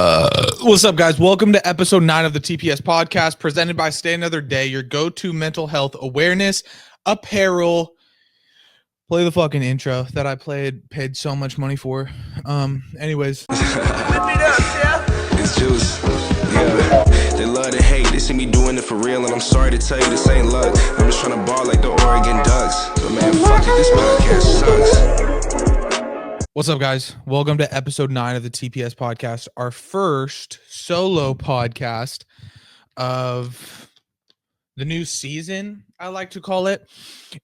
What's up, guys? Welcome to episode 9 of the TPS podcast, presented by Stay Another Day, your go-to mental health awareness apparel. Play the fucking intro that I paid so much money for. Anyways. It's juice. Yeah. They love to hate. They see me doing it for real, and I'm sorry to tell you this ain't luck. I'm just trying to ball like the Oregon Ducks. But man, fuck it, this podcast sucks. What's up, guys? Welcome to episode 9 of the TPS podcast, our first solo podcast of the new season, I like to call it.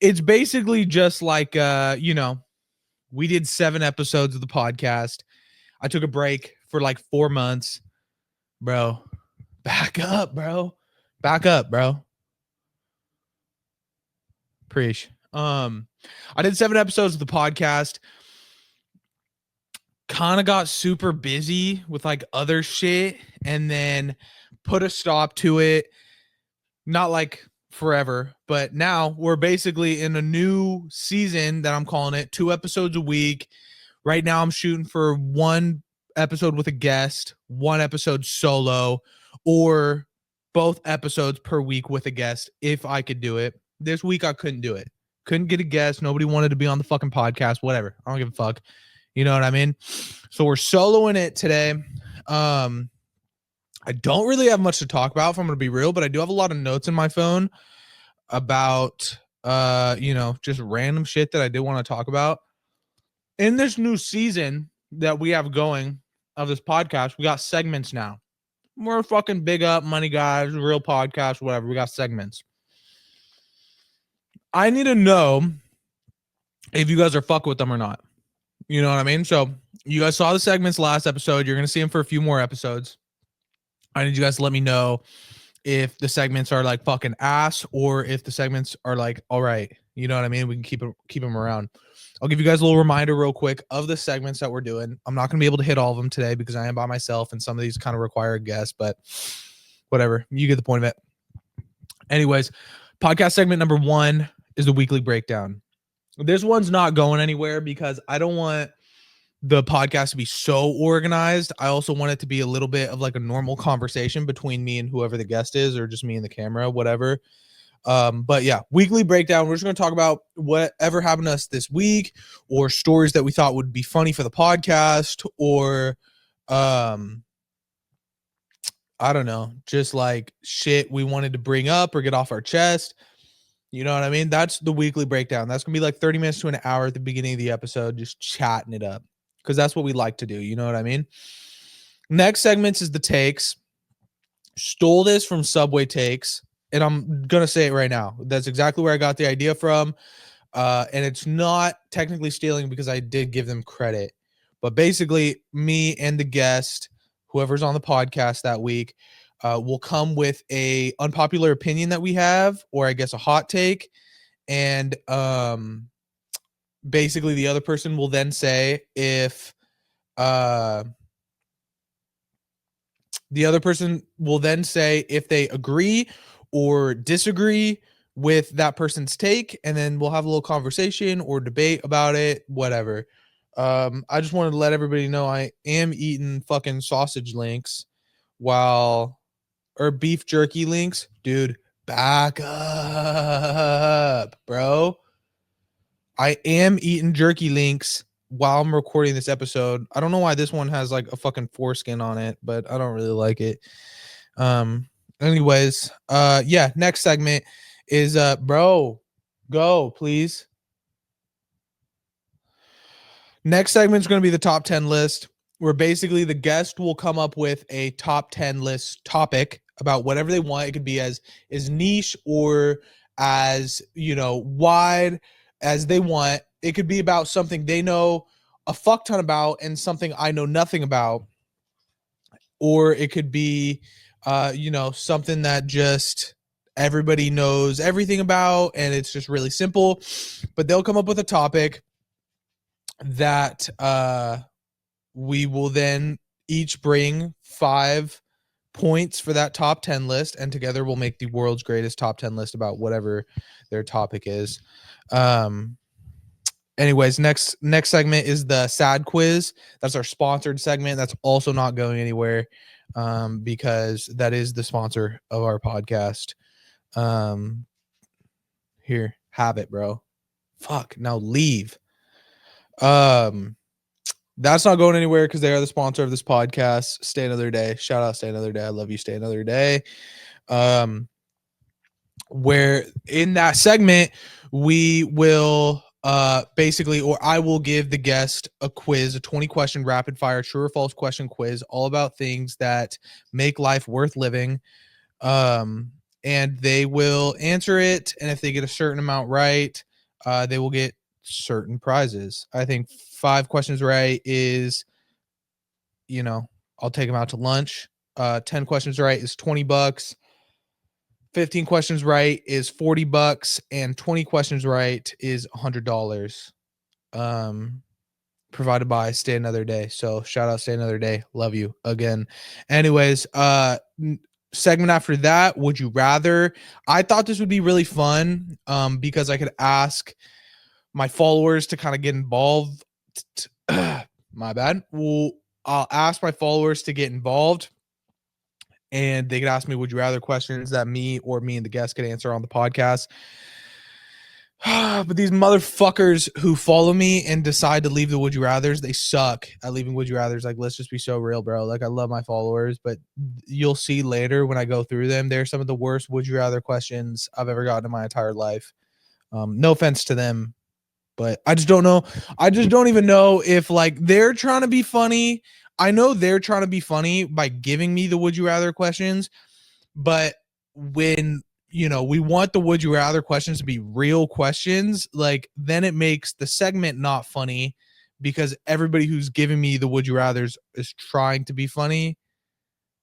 It's basically just like, we did 7 episodes of the podcast. I took a break for like 4 months. Bro, back up, bro. Preach. I did 7 episodes of the podcast. Kind of got super busy with like other shit and then put a stop to it. Not like forever, but now we're basically in a new season that I'm calling it 2 episodes a week. Right now I'm shooting for 1 episode with a guest, 1 episode solo, or both episodes per week with a guest if I could do it. This week I couldn't do it. Couldn't get a guest. Nobody wanted to be on the fucking podcast. Whatever. I don't give a fuck. You know what I mean? So we're soloing it today. I don't really have much to talk about, if I'm going to be real, but I do have a lot of notes in my phone about, just random shit that I did want to talk about. In this new season that we have going of this podcast, we got segments now. We're fucking big up money guys, real podcast, whatever. We got segments. I need to know if you guys are fucking with them or not. You know what I mean? So you guys saw the segments last episode. You're going to see them for a few more episodes. I need you guys to let me know if the segments are like fucking ass or if the segments are like, all right. You know what I mean? We can keep them around. I'll give you guys a little reminder real quick of the segments that we're doing. I'm not going to be able to hit all of them today because I am by myself and some of these kind of require a guest, but whatever. You get the point of it. Anyways, podcast segment number 1 is the weekly breakdown. This one's not going anywhere because I don't want the podcast to be so organized. I also want it to be a little bit of like a normal conversation between me and whoever the guest is, or just me and the camera, whatever. But yeah, weekly breakdown. We're just going to talk about whatever happened to us this week, or stories that we thought would be funny for the podcast, or I don't know, just like shit we wanted to bring up or get off our chest. You know what I mean? That's the weekly breakdown. That's going to be like 30 minutes to an hour at the beginning of the episode, just chatting it up, because that's what we like to do. You know what I mean? Next segments is the takes. Stole this from Subway Takes, and I'm going to say it right now. That's exactly where I got the idea from. And it's not technically stealing because I did give them credit. But basically, me and the guest, whoever's on the podcast that week, will come with a unpopular opinion that we have, or I guess a hot take. And basically the other person will then say if they agree or disagree with that person's take, and then we'll have a little conversation or debate about it, whatever. I just wanted to let everybody know I am eating fucking sausage links or beef jerky links. Dude, back up, bro. I am eating jerky links while I'm recording this episode. I don't know why this one has like a fucking foreskin on it, but I don't really like it. Anyways, next segment is bro, go please. Next segment is going to be the top 10 list, where basically the guest will come up with a top 10 list topic about whatever they want. It could be as niche or as, wide as they want. It could be about something they know a fuck ton about and something I know nothing about. Or it could be, something that just everybody knows everything about and it's just really simple. But they'll come up with a topic that we will then each bring 5 points for that top 10 list, and together we'll make the world's greatest top 10 list about whatever their topic is. Anyways, next segment is the sad quiz. That's our sponsored segment. That's also not going anywhere, because that is the sponsor of our podcast. Here, have it, bro. Fuck, now leave. That's not going anywhere because they are the sponsor of this podcast. Stay another day. Shout out, stay another day. I love you. Stay another day. Where in that segment we will basically, or I will give the guest a quiz, a 20 question rapid fire true or false question quiz, all about things that make life worth living. And they will answer it, and if they get a certain amount right, they will get certain prizes. I think 5 questions right is, I'll take them out to lunch. 10 questions right is $20. 15 questions right is $40, and 20 questions right is $100. Provided by Stay Another Day. So shout out Stay Another Day. Love you again. Anyways, segment after that, would you rather? I thought this would be really fun, because I could ask my followers to kind of get involved. My bad. Well, I'll ask my followers to get involved, and they could ask me would you rather questions that me and the guest could answer on the podcast. But these motherfuckers who follow me and decide to leave the would you rathers, they suck at leaving would you rathers. Like, let's just be so real, bro. Like, I love my followers, but you'll see later when I go through them, they're some of the worst would you rather questions I've ever gotten in my entire life. No offense to them, but I just don't know. I just don't even know if like they're trying to be funny. I know they're trying to be funny by giving me the would you rather questions, but when we want the would you rather questions to be real questions, like then it makes the segment not funny because everybody who's giving me the would you rathers is trying to be funny.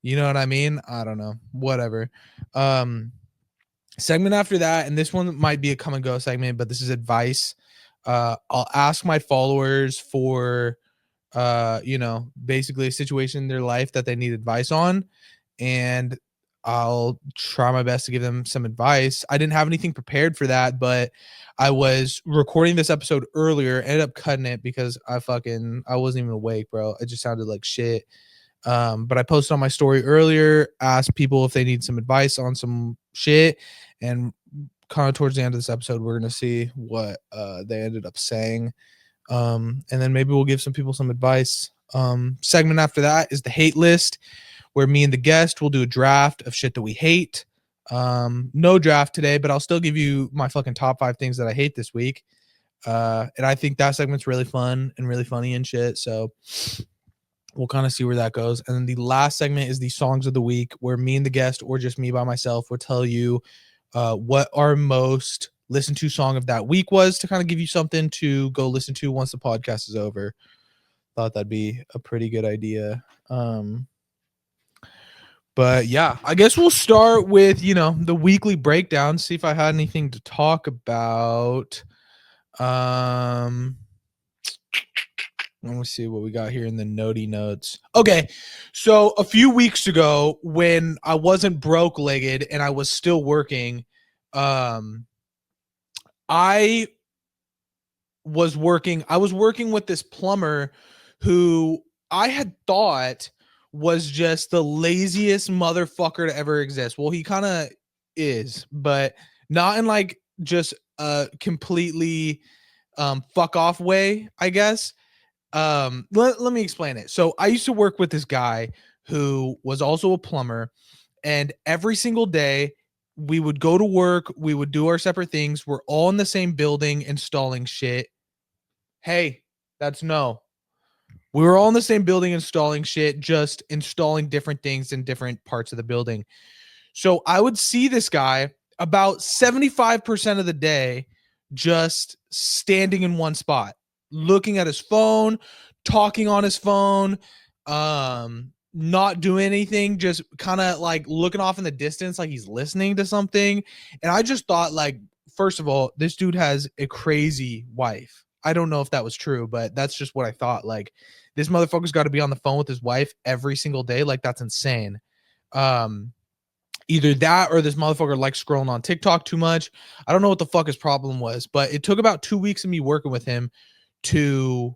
You know what I mean? I don't know. Whatever. Segment after that, and this one might be a come and go segment, but this is advice. I'll ask my followers for basically a situation in their life that they need advice on, and I'll try my best to give them some advice. I didn't have anything prepared for that, but I was recording this episode earlier, ended up cutting it because I wasn't even awake, bro. It just sounded like shit. But I posted on my story earlier, asked people if they need some advice on some shit, and kind of towards the end of this episode, we're gonna see what they ended up saying. And then maybe we'll give some people some advice. Segment after that is the hate list, where me and the guest will do a draft of shit that we hate. No draft today, but I'll still give you my fucking top 5 things that I hate this week. And I think that segment's really fun and really funny and shit. So we'll kind of see where that goes. And then the last segment is the songs of the week, where me and the guest, or just me by myself, will tell you what our most listened to song of that week was, to kind of give you something to go listen to once the podcast is over. Thought that'd be a pretty good idea. But yeah, I guess we'll start with, the weekly breakdown, see if I had anything to talk about. Let me see what we got here in the notey notes. Okay, so a few weeks ago, when I wasn't broke-legged and I was still working, I was working with this plumber who I had thought was just the laziest motherfucker to ever exist. Well, he kind of is, but not in like just a completely fuck off way, I guess. Let me explain it. So I used to work with this guy who was also a plumber, and every single day we would go to work, we would do our separate things. We're all in the same building installing shit. Hey, that's no. We were all in the same building installing shit, just installing different things in different parts of the building. So I would see this guy about 75% of the day just standing in one spot, looking at his phone, talking on his phone, not doing anything, just kind of like looking off in the distance like he's listening to something. And I just thought, like, first of all, this dude has a crazy wife. I don't know if that was true, but that's just what I thought. Like, this motherfucker's got to be on the phone with his wife every single day. Like, that's insane. Either that or this motherfucker likes scrolling on TikTok too much. I don't know what the fuck his problem was, but it took about 2 weeks of me working with him to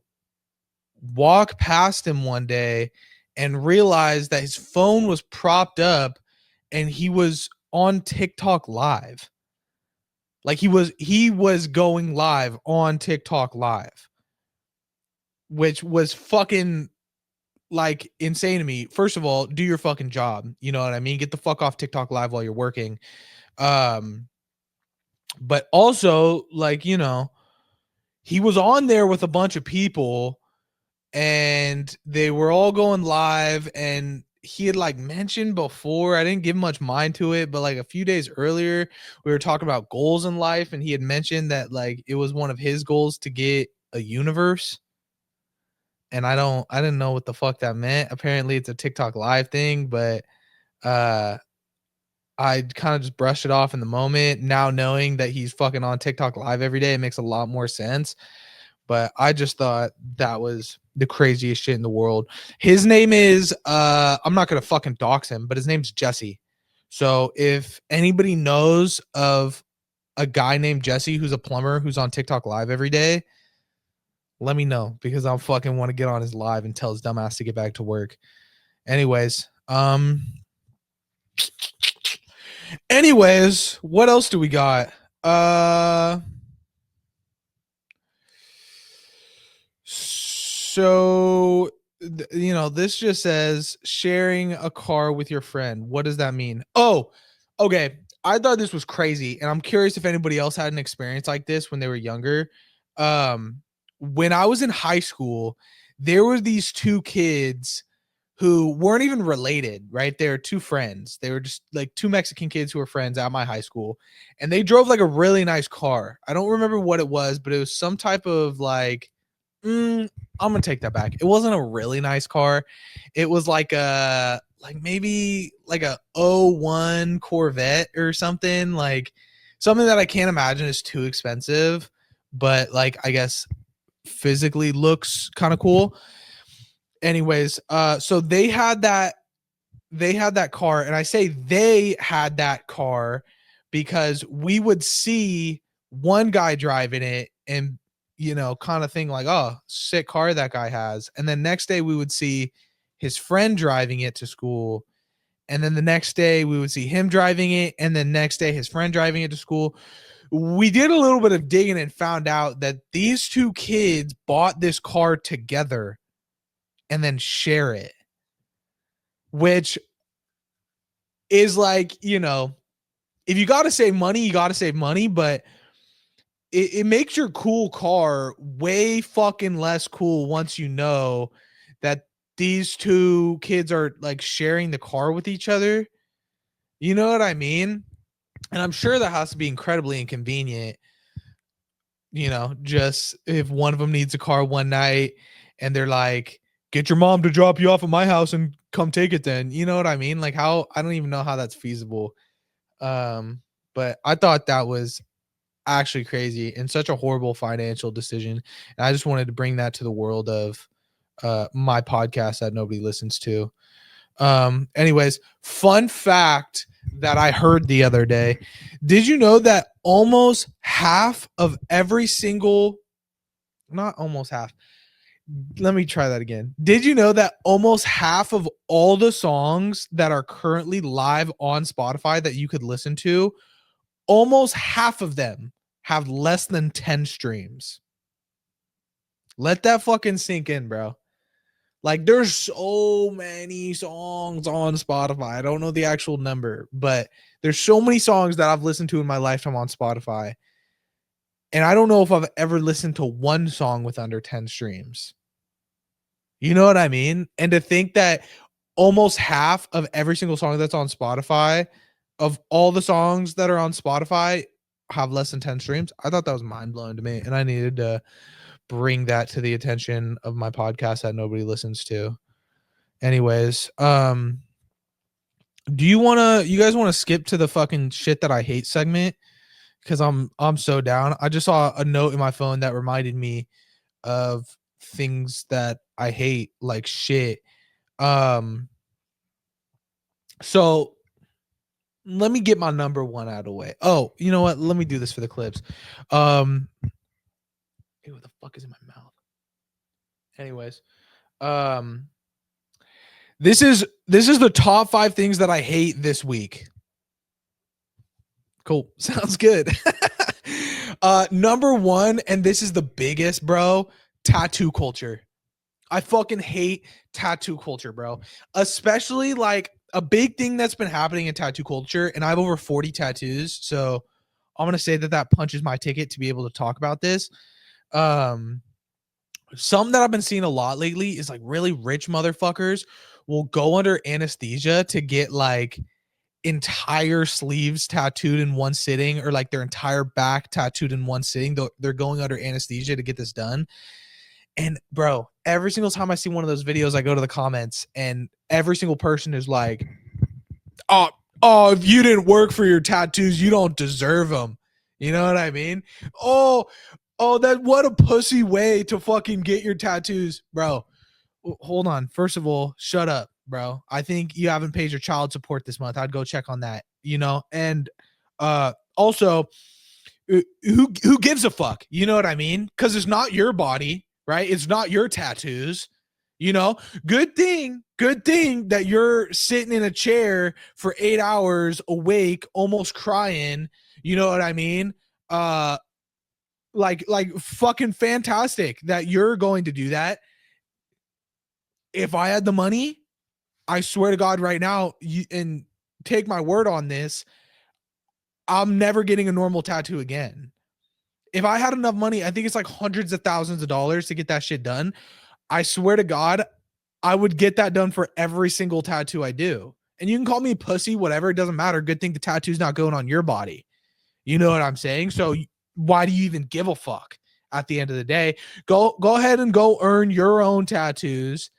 walk past him one day and realize that his phone was propped up and he was on TikTok live. Like he was going live on TikTok live, which was fucking like insane to me. First of all, do your fucking job. You know what I mean? Get the fuck off TikTok live while you're working. But also, like, you know, he was on there with a bunch of people and they were all going live, and he had like mentioned before, I didn't give much mind to it, but like a few days earlier we were talking about goals in life, and he had mentioned that like it was one of his goals to get a universe. And I didn't know what the fuck that meant. Apparently it's a TikTok live thing, but uh I kind of just brushed it off in the moment. Now knowing that he's fucking on TikTok live every day, it makes a lot more sense. But I just thought that was the craziest shit in the world. His name is I'm not gonna fucking dox him, but his name's Jesse. So if anybody knows of a guy named Jesse who's a plumber who's on TikTok live every day, let me know, because I'll fucking want to get on his live and tell his dumbass to get back to work. Anyways, what else do we got? So you know, this just says sharing a car with your friend. What does that mean? Oh, okay. I thought this was crazy, and I'm curious if anybody else had an experience like this when they were younger. When I was in high school, there were these two kids who weren't even related, right? They were two friends. They were just like two Mexican kids who were friends at my high school, and they drove like a really nice car. I don't remember what it was, but it was some type of like I'm gonna take that back. It wasn't a really nice car. It was like a maybe like a '01 Corvette or something, like something that I can't imagine is too expensive, but like I guess physically looks kind of cool. Anyways, so they had that car, and I say they had that car because we would see one guy driving it and, you know, kind of thing like, oh, sick car that guy has. And then next day we would see his friend driving it to school. And then the next day we would see him driving it. And then next day his friend driving it to school. We did a little bit of digging and found out that these two kids bought this car together and then share it, which is like, you know, if you got to save money, you got to save money, but it makes your cool car way fucking less cool once you know that these two kids are like sharing the car with each other. You know what I mean? And I'm sure that has to be incredibly inconvenient, you know, just if one of them needs a car one night and they're like, get your mom to drop you off at my house and come take it then. You know what I mean? Like how, I don't even know how that's feasible. But I thought that was actually crazy and such a horrible financial decision. And I just wanted to bring that to the world of my podcast that nobody listens to. Anyways, fun fact that I heard the other day. Did you know that almost half of every single, not almost half, let me try that again. Did you know that almost half of all the songs that are currently live on Spotify that you could listen to, almost half of them have less than 10 streams? Let that fucking sink in, bro. Like there's so many songs on Spotify. I don't know the actual number, but there's so many songs that I've listened to in my lifetime on Spotify. And I don't know if I've ever listened to one song with under 10 streams. You know what I mean? And to think that almost half of every single song that's on Spotify, of all the songs that are on Spotify, have less than 10 streams. I thought that was mind blowing to me. And I needed to bring that to the attention of my podcast that nobody listens to. Anyways, do you guys want to skip to the fucking shit that I hate segment? Because I'm so down. I just saw a note in my phone that reminded me of things that I hate like shit. So let me get my number one out of the way. Oh, you know what? Let me do this for the clips. Ew, what the fuck is in my mouth? Anyways, um, this is the top 5 things that I hate this week. Cool. Sounds good. Number 1, and this is the biggest, bro, tattoo culture. I fucking hate tattoo culture, bro. Especially like a big thing that's been happening in tattoo culture, and I have over 40 tattoos, so I'm going to say that punches my ticket to be able to talk about this. Some that I've been seeing a lot lately is like really rich motherfuckers will go under anesthesia to get like entire sleeves tattooed in one sitting, or like their entire back tattooed in one sitting. They're going under anesthesia to get this done. And bro, every single time I see one of those videos, I go to the comments and every single person is like, if you didn't work for your tattoos, you don't deserve them. You know what I mean? That what a pussy way to fucking get your tattoos, bro. Hold on. First of all, shut up, bro. I think you haven't paid your child support this month. I'd go check on that, and also who gives a fuck? You know what I mean? Cuz it's not your body, right? It's not your tattoos. Good thing that you're sitting in a chair for 8 hours awake, almost crying. You know what I mean? Like fucking fantastic that you're going to do that. If I had the money, I swear to God right now, and take my word on this, I'm never getting a normal tattoo again. If I had enough money, I think it's like hundreds of thousands of dollars to get that shit done. I swear to God, I would get that done for every single tattoo I do. And you can call me pussy, whatever. It doesn't matter. Good thing the tattoo's not going on your body. You know what I'm saying? So why do you even give a fuck at the end of the day? Go ahead and go earn your own tattoos.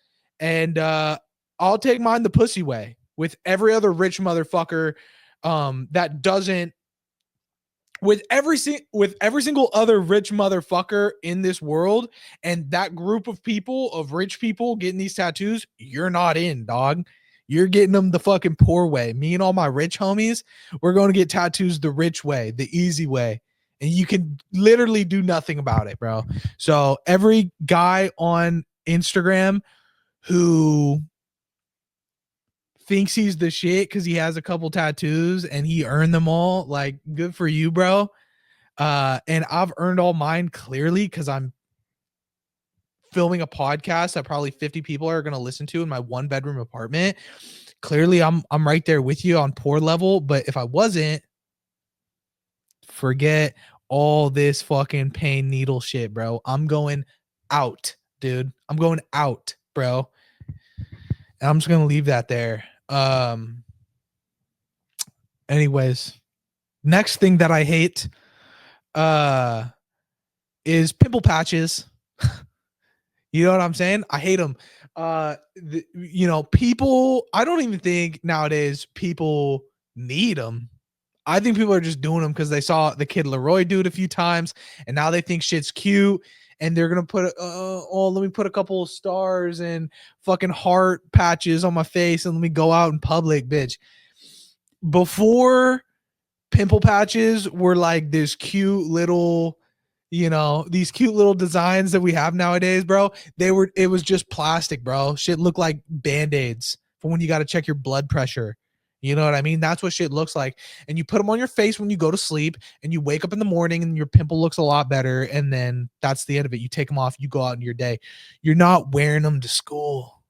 And I'll take mine the pussy way with every other rich motherfucker that doesn't, with every single other rich motherfucker in this world, and that group of people, of rich people getting these tattoos, you're not in, dog. You're getting them the fucking poor way. Me and all my rich homies, we're going to get tattoos the rich way, the easy way. And you can literally do nothing about it, bro. So every guy on Instagram who thinks he's the shit because he has a couple tattoos and he earned them all, like, good for you, bro. And I've earned all mine clearly because I'm filming a podcast that probably 50 people are going to listen to in my 1-bedroom apartment. Clearly I'm right there with you on poor level, but if I wasn't, forget all this fucking pain needle shit, bro. I'm going out, dude. I'm going out, bro. And I'm just going to leave that there. Anyways, next thing that I hate is pimple patches. You know what I'm saying? I hate them. People, I don't even think nowadays people need them. I think people are just doing them because they saw the kid Leroy do it a few times, and now they think shit's cute, and they're gonna put let me put a couple of stars and fucking heart patches on my face, and let me go out in public, bitch. Before, pimple patches were like this cute little, these cute little designs that we have nowadays, bro. It was just plastic, bro. Shit looked like band-aids for when you got to check your blood pressure. You know what I mean? That's what shit looks like. And you put them on your face when you go to sleep, and you wake up in the morning and your pimple looks a lot better. And then that's the end of it. You take them off, you go out in your day. You're not wearing them to school.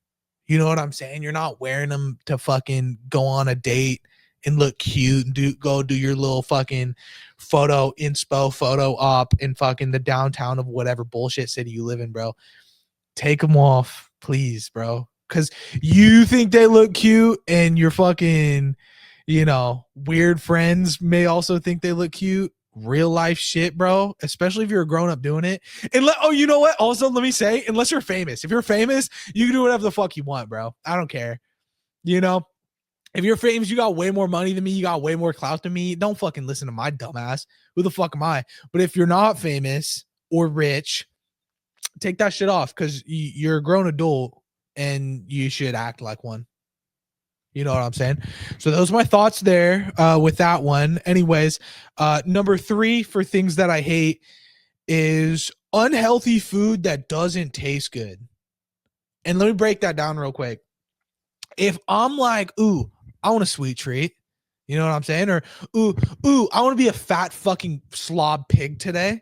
You know what I'm saying? You're not wearing them to fucking go on a date and look cute and go do your little fucking photo op in fucking the downtown of whatever bullshit city you live in, bro. Take them off, please, bro. Because you think they look cute, and your fucking, weird friends may also think they look cute. Real life shit, bro. Especially if you're a grown up doing it. And you know what? Also, let me say, unless you're famous. If you're famous, you can do whatever the fuck you want, bro. I don't care. If you're famous, you got way more money than me. You got way more clout than me. Don't fucking listen to my dumbass. Who the fuck am I? But if you're not famous or rich, take that shit off, because you're a grown adult and you should act like one. You know what I'm saying? So those are my thoughts there with that one. Anyways, number 3 for things that I hate is unhealthy food that doesn't taste good. And let me break that down real quick. If I'm like, ooh, I want a sweet treat, you know what I'm saying? Or ooh, I want to be a fat fucking slob pig today.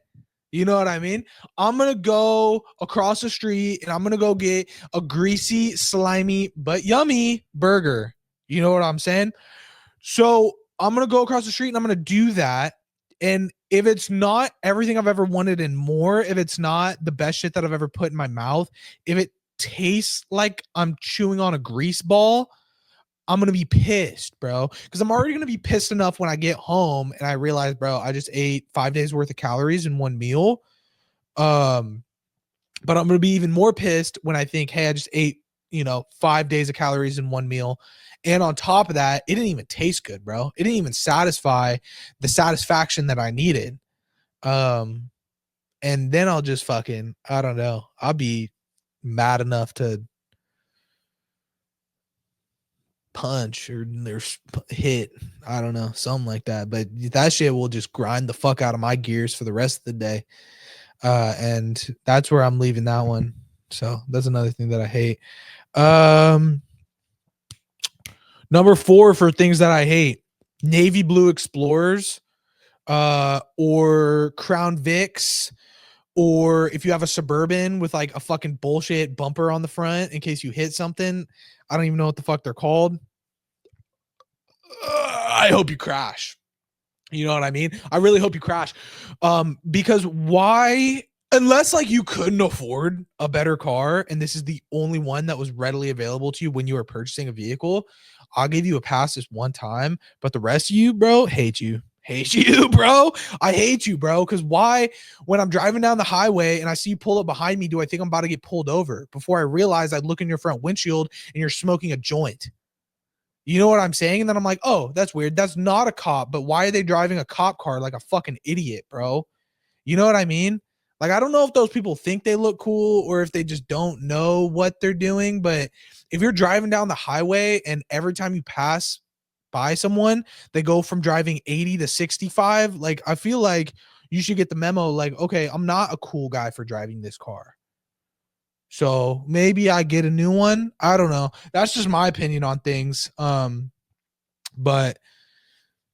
You know what I mean? I'm going to go across the street and I'm going to go get a greasy, slimy, but yummy burger. You know what I'm saying? So I'm going to go across the street and I'm going to do that. And if it's not everything I've ever wanted and more, if it's not the best shit that I've ever put in my mouth, if it tastes like I'm chewing on a grease ball, I'm going to be pissed, bro. Because I'm already going to be pissed enough when I get home and I realize, bro, I just ate 5 days worth of calories in one meal. But I'm going to be even more pissed when I think, hey, I just ate, 5 days of calories in one meal. And on top of that, it didn't even taste good, bro. It didn't even satisfy the satisfaction that I needed. And then I'll just fucking, I don't know. I'll be mad enough to punch or hit. I don't know, something like that. But that shit will just grind the fuck out of my gears for the rest of the day. And that's where I'm leaving that one. So that's another thing that I hate. Number 4 for things that I hate: navy blue Explorers, or Crown Vics, or if you have a Suburban with like a fucking bullshit bumper on the front in case you hit something. I don't even know what the fuck they're called. I hope you crash. You know what I mean? I really hope you crash. Because why, unless like you couldn't afford a better car and this is the only one that was readily available to you when you were purchasing a vehicle, I'll give you a pass this one time, but the rest of you, bro, hate you. Hate you, bro. I hate you, bro. Because why, when I'm driving down the highway and I see you pull up behind me, do I think I'm about to get pulled over? Before I realize I'd look in your front windshield and you're smoking a joint. You know what I'm saying? And then I'm like, oh, that's weird. That's not a cop, but why are they driving a cop car like a fucking idiot, bro? You know what I mean? Like, I don't know if those people think they look cool or if they just don't know what they're doing. But if you're driving down the highway and every time you pass by someone, they go from driving 80 to 65, like, I feel like you should get the memo. Like, okay, I'm not a cool guy for driving this car. So maybe I get a new one. I don't know. That's just my opinion on things. But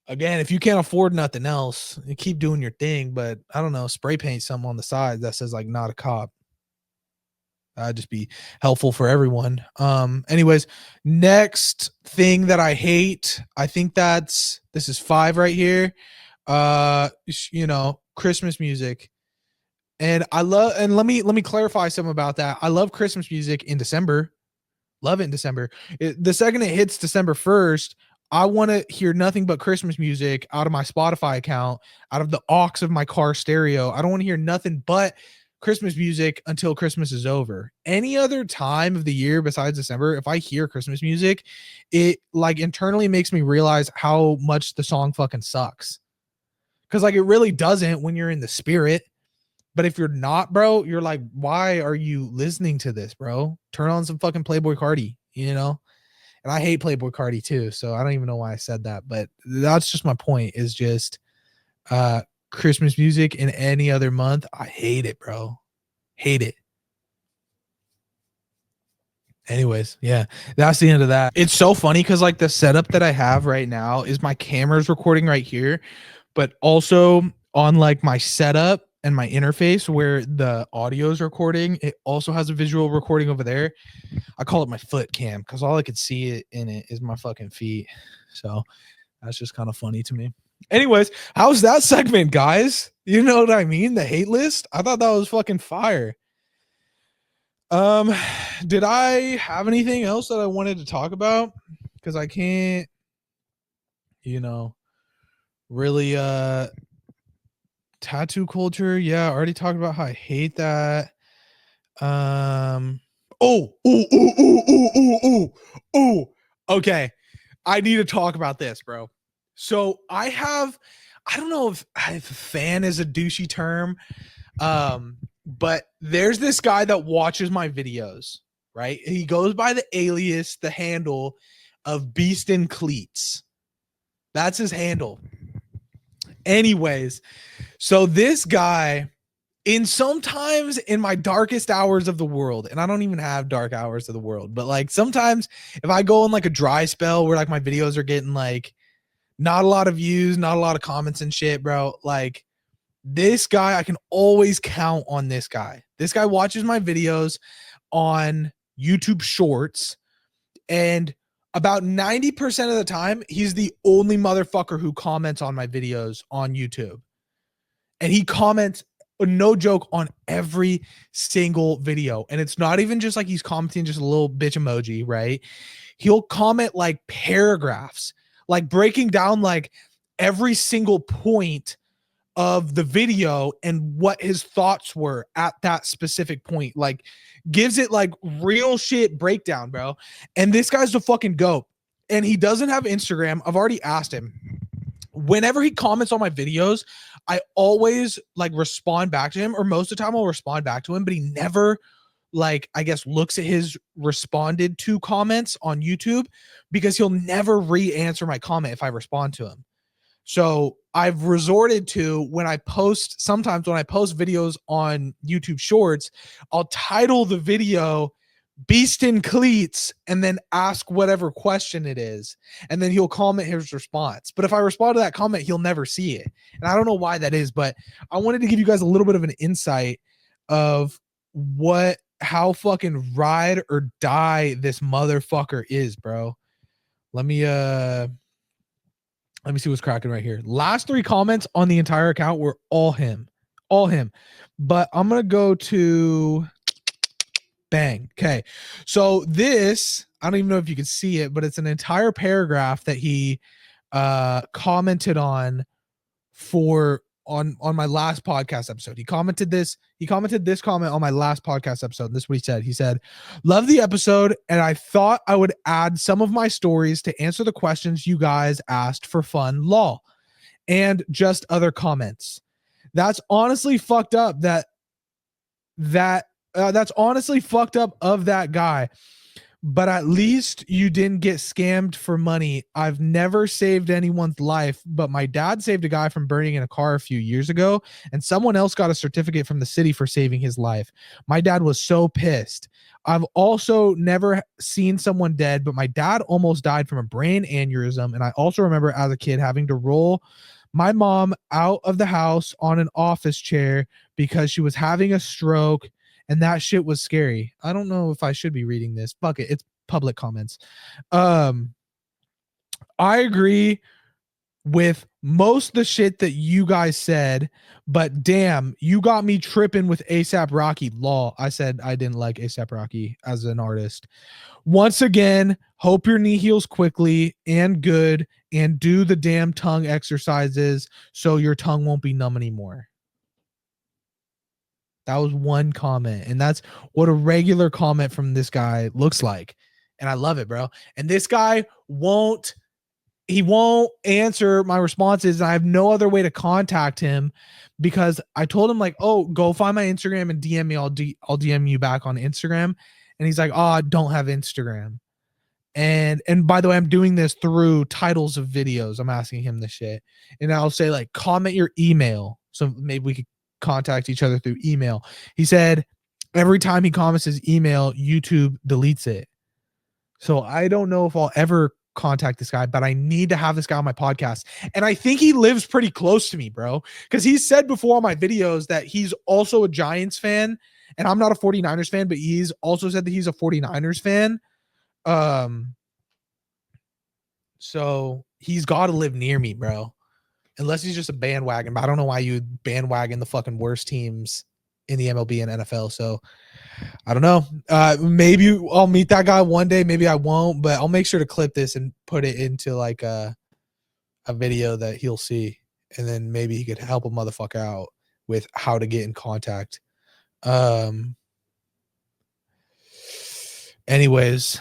again, if you can't afford nothing else, you keep doing your thing. But I don't know, spray paint something on the side that says like not a cop. That'd just be helpful for everyone. Anyways, next thing that I hate, I think this is 5 right here. Christmas music. And let me clarify something about that. I love Christmas music in December. Love it in December. The second it hits December 1st, I want to hear nothing but Christmas music out of my Spotify account, out of the aux of my car stereo. I don't want to hear nothing but Christmas music until Christmas is over. Any other time of the year besides December, if I hear Christmas music, it like internally makes me realize how much the song fucking sucks. Cause like it really doesn't when you're in the spirit. But if you're not, bro, you're like, why are you listening to this, bro? Turn on some fucking Playboy Cardi, you know? And I hate Playboy Cardi too, so I don't even know why I said that, but that's just my point, is just Christmas music in any other month. I hate it, bro. Hate it. Anyways, yeah, that's the end of that. It's so funny because like the setup that I have right now is my camera's recording right here, but also on like my setup and my interface where the audio is recording, it also has a visual recording over there. I call it my foot cam because all I could see it in it is my fucking feet. So that's just kind of funny to me. Anyways, how's that segment, guys? You know what I mean? The hate list. I thought that was fucking fire. Did I have anything else that I wanted to talk about? Because I can't, really tattoo culture. Yeah, I already talked about how I hate that. Oh. Okay. I need to talk about this, bro. So I don't know if fan is a douchey term. But there's this guy that watches my videos, right? He goes by the alias, the handle of Beast in Cleats. That's his handle. Anyways, so this guy in sometimes in my darkest hours of the world, and I don't even have dark hours of the world, but like sometimes if I go in like a dry spell where like my videos are getting like not a lot of views, not a lot of comments and shit, bro, like this guy, I can always count on this guy. This guy watches my videos on YouTube Shorts, and about 90% of the time, he's the only motherfucker who comments on my videos on YouTube. And he comments, no joke, on every single video. And it's not even just like he's commenting just a little bitch emoji, right? He'll comment like paragraphs, like breaking down like every single point of the video and what his thoughts were at that specific point. Like gives it like real shit breakdown, bro. And this guy's the fucking goat. And he doesn't have Instagram. I've already asked him. Whenever he comments on my videos, I always like respond back to him, or most of the time I'll respond back to him, but he never like, I guess, looks at his responded to comments on YouTube because he'll never re-answer my comment if I respond to him. So I've resorted to sometimes when I post videos on YouTube Shorts, I'll title the video Beast in Cleats and then ask whatever question it is. And then he'll comment his response. But if I respond to that comment, he'll never see it. And I don't know why that is, but I wanted to give you guys a little bit of an insight of how fucking ride or die this motherfucker is, bro. Let me see what's cracking right here. Last 3 comments on the entire account were all him. But I'm going to go to bang. Okay. So this, I don't even know if you can see it, but it's an entire paragraph that he commented on my last podcast episode. He commented this comment on my last podcast episode. And this is what he said. He said, "Love the episode, and I thought I would add some of my stories to answer the questions you guys asked for fun, lol, and just other comments." That's honestly fucked up that's honestly fucked up of that guy. But at least you didn't get scammed for money. I've never saved anyone's life, but my dad saved a guy from burning in a car a few years ago, and someone else got a certificate from the city for saving his life. My dad was so pissed. I've also never seen someone dead, but my dad almost died from a brain aneurysm, and I also remember as a kid having to roll my mom out of the house on an office chair because she was having a stroke. And that shit was scary. I don't know if I should be reading this. Fuck it. It's public comments. I agree with most of the shit that you guys said, but damn, you got me tripping with ASAP Rocky. Lol. I said I didn't like ASAP Rocky as an artist. Once again, hope your knee heals quickly and good, and do the damn tongue exercises so your tongue won't be numb anymore. That was one comment, and that's what a regular comment from this guy looks like. And I love it, bro. And this guy won't answer my responses. And I have no other way to contact him because I told him like, "Oh, go find my Instagram and DM me. I'll DM you back on Instagram." And he's like, "Oh, I don't have Instagram." And by the way, I'm doing this through titles of videos. I'm asking him this shit. And I'll say like, "Comment your email." So maybe we could contact each other through email. He said every time he comments his email, YouTube deletes it. So I don't know if I'll ever contact this guy, but I need to have this guy on my podcast. And I think he lives pretty close to me, bro, because he said before on my videos that he's also a Giants fan, and I'm not a 49ers fan, but he's also said that he's a 49ers fan. So he's got to live near me, bro. Unless he's just a bandwagon, but I don't know why you bandwagon the fucking worst teams in the MLB and NFL. So I don't know. Maybe I'll meet that guy one day. Maybe I won't, but I'll make sure to clip this and put it into like a video that he'll see. And then maybe he could help a motherfucker out with how to get in contact. Anyways,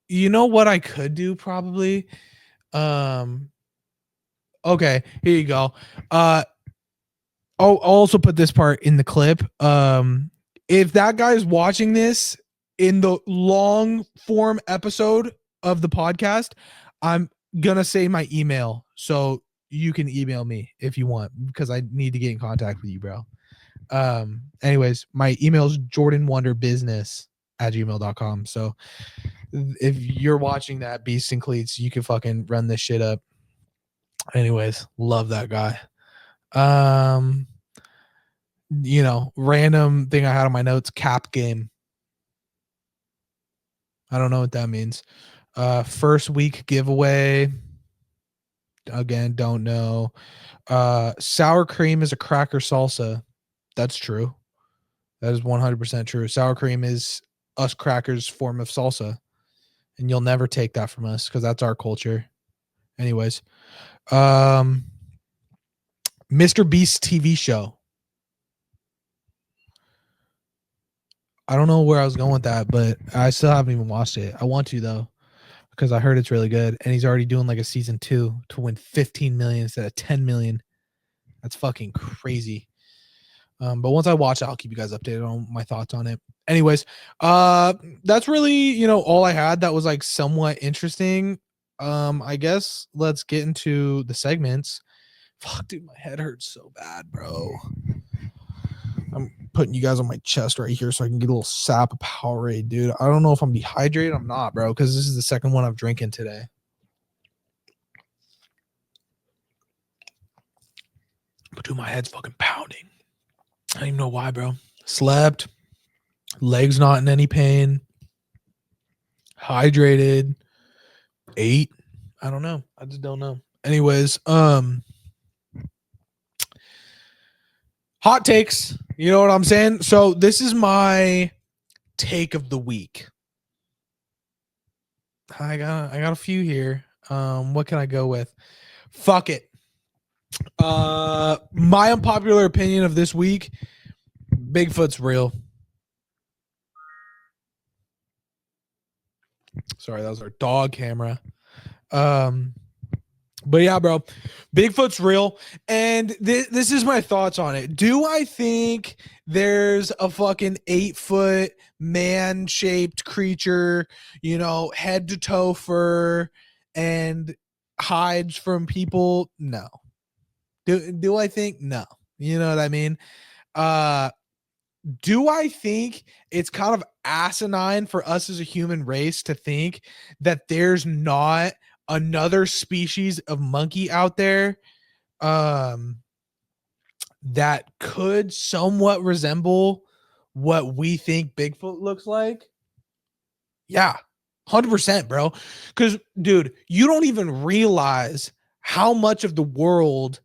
you know what I could do probably? Okay, here you go. I'll also put this part in the clip. If that guy's watching this in the long form episode of the podcast, I'm gonna say my email. So you can email me if you want, because I need to get in contact with you, bro. Anyways, my email is jordanwonderbusiness@gmail.com. So if you're watching that, Beast and Cleats, you can fucking run this shit up. Anyways, love that guy. Random thing I had on my notes, cap game. I don't know what that means. First week giveaway. Again, don't know. Sour cream is a cracker salsa. That's true. That is 100% true. Sour cream is us crackers form of salsa. And you'll never take that from us because that's our culture. Anyways. Mr. Beast TV show. I don't know where I was going with that, but I still haven't even watched it. I want to though, because I heard it's really good. And he's already doing like a season 2 to win 15 million instead of 10 million. That's fucking crazy. But once I watch it, I'll keep you guys updated on my thoughts on it. Anyways, that's really, all I had that was like somewhat interesting. I guess let's get into the segments. Fuck, dude, my head hurts so bad, bro. I'm putting you guys on my chest right here so I can get a little sap of Powerade, dude. I don't know if I'm dehydrated. I'm not, bro, because this is the second one I'm drinking today. But dude, my head's fucking pounding. I don't even know why, bro. Slept, legs not in any pain, hydrated, ate. I don't know. I just don't know. Anyways, hot takes. You know what I'm saying? So this is my take of the week. I got a few here. What can I go with? Fuck it. My unpopular opinion of this week: Bigfoot's real. Sorry, that was our dog camera. But yeah, bro, Bigfoot's real. And this is my thoughts on it. Do I think there's a fucking 8-foot man-shaped creature, head to toe fur and hides from people? No. Do I think? No. You know what I mean? Do I think it's kind of asinine for us as a human race to think that there's not another species of monkey out there that could somewhat resemble what we think Bigfoot looks like? Yeah, 100%, bro. Because, dude, you don't even realize how much of the world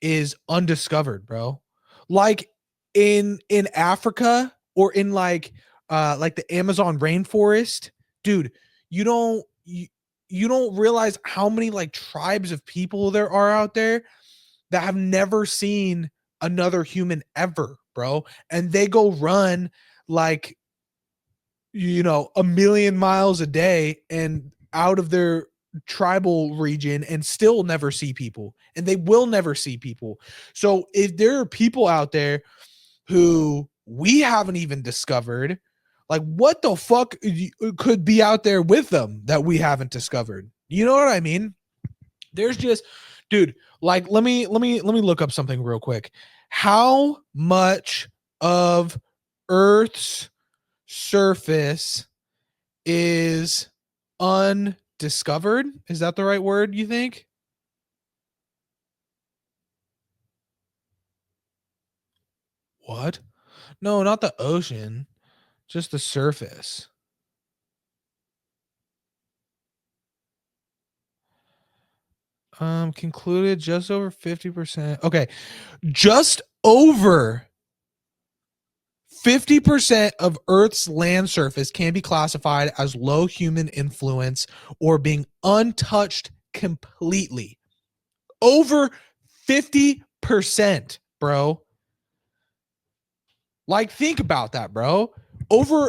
is undiscovered, bro. Like in Africa or in like the Amazon rainforest, dude, you don't realize how many like tribes of people there are out there that have never seen another human ever, bro. And they go run like a million miles a day and out of their tribal region and still never see people, and they will never see people. So if there are people out there who we haven't even discovered, like what the fuck could be out there with them that we haven't discovered? You know what I mean? There's just, dude, like let me look up something real quick. How much of Earth's surface is undiscovered? Is that the right word, you think? What? No, not the ocean, just the surface. Concluded just over 50%. Okay. Just over 50% of Earth's land surface can be classified as low human influence or being untouched completely. Over 50%, bro. Like, think about that, bro.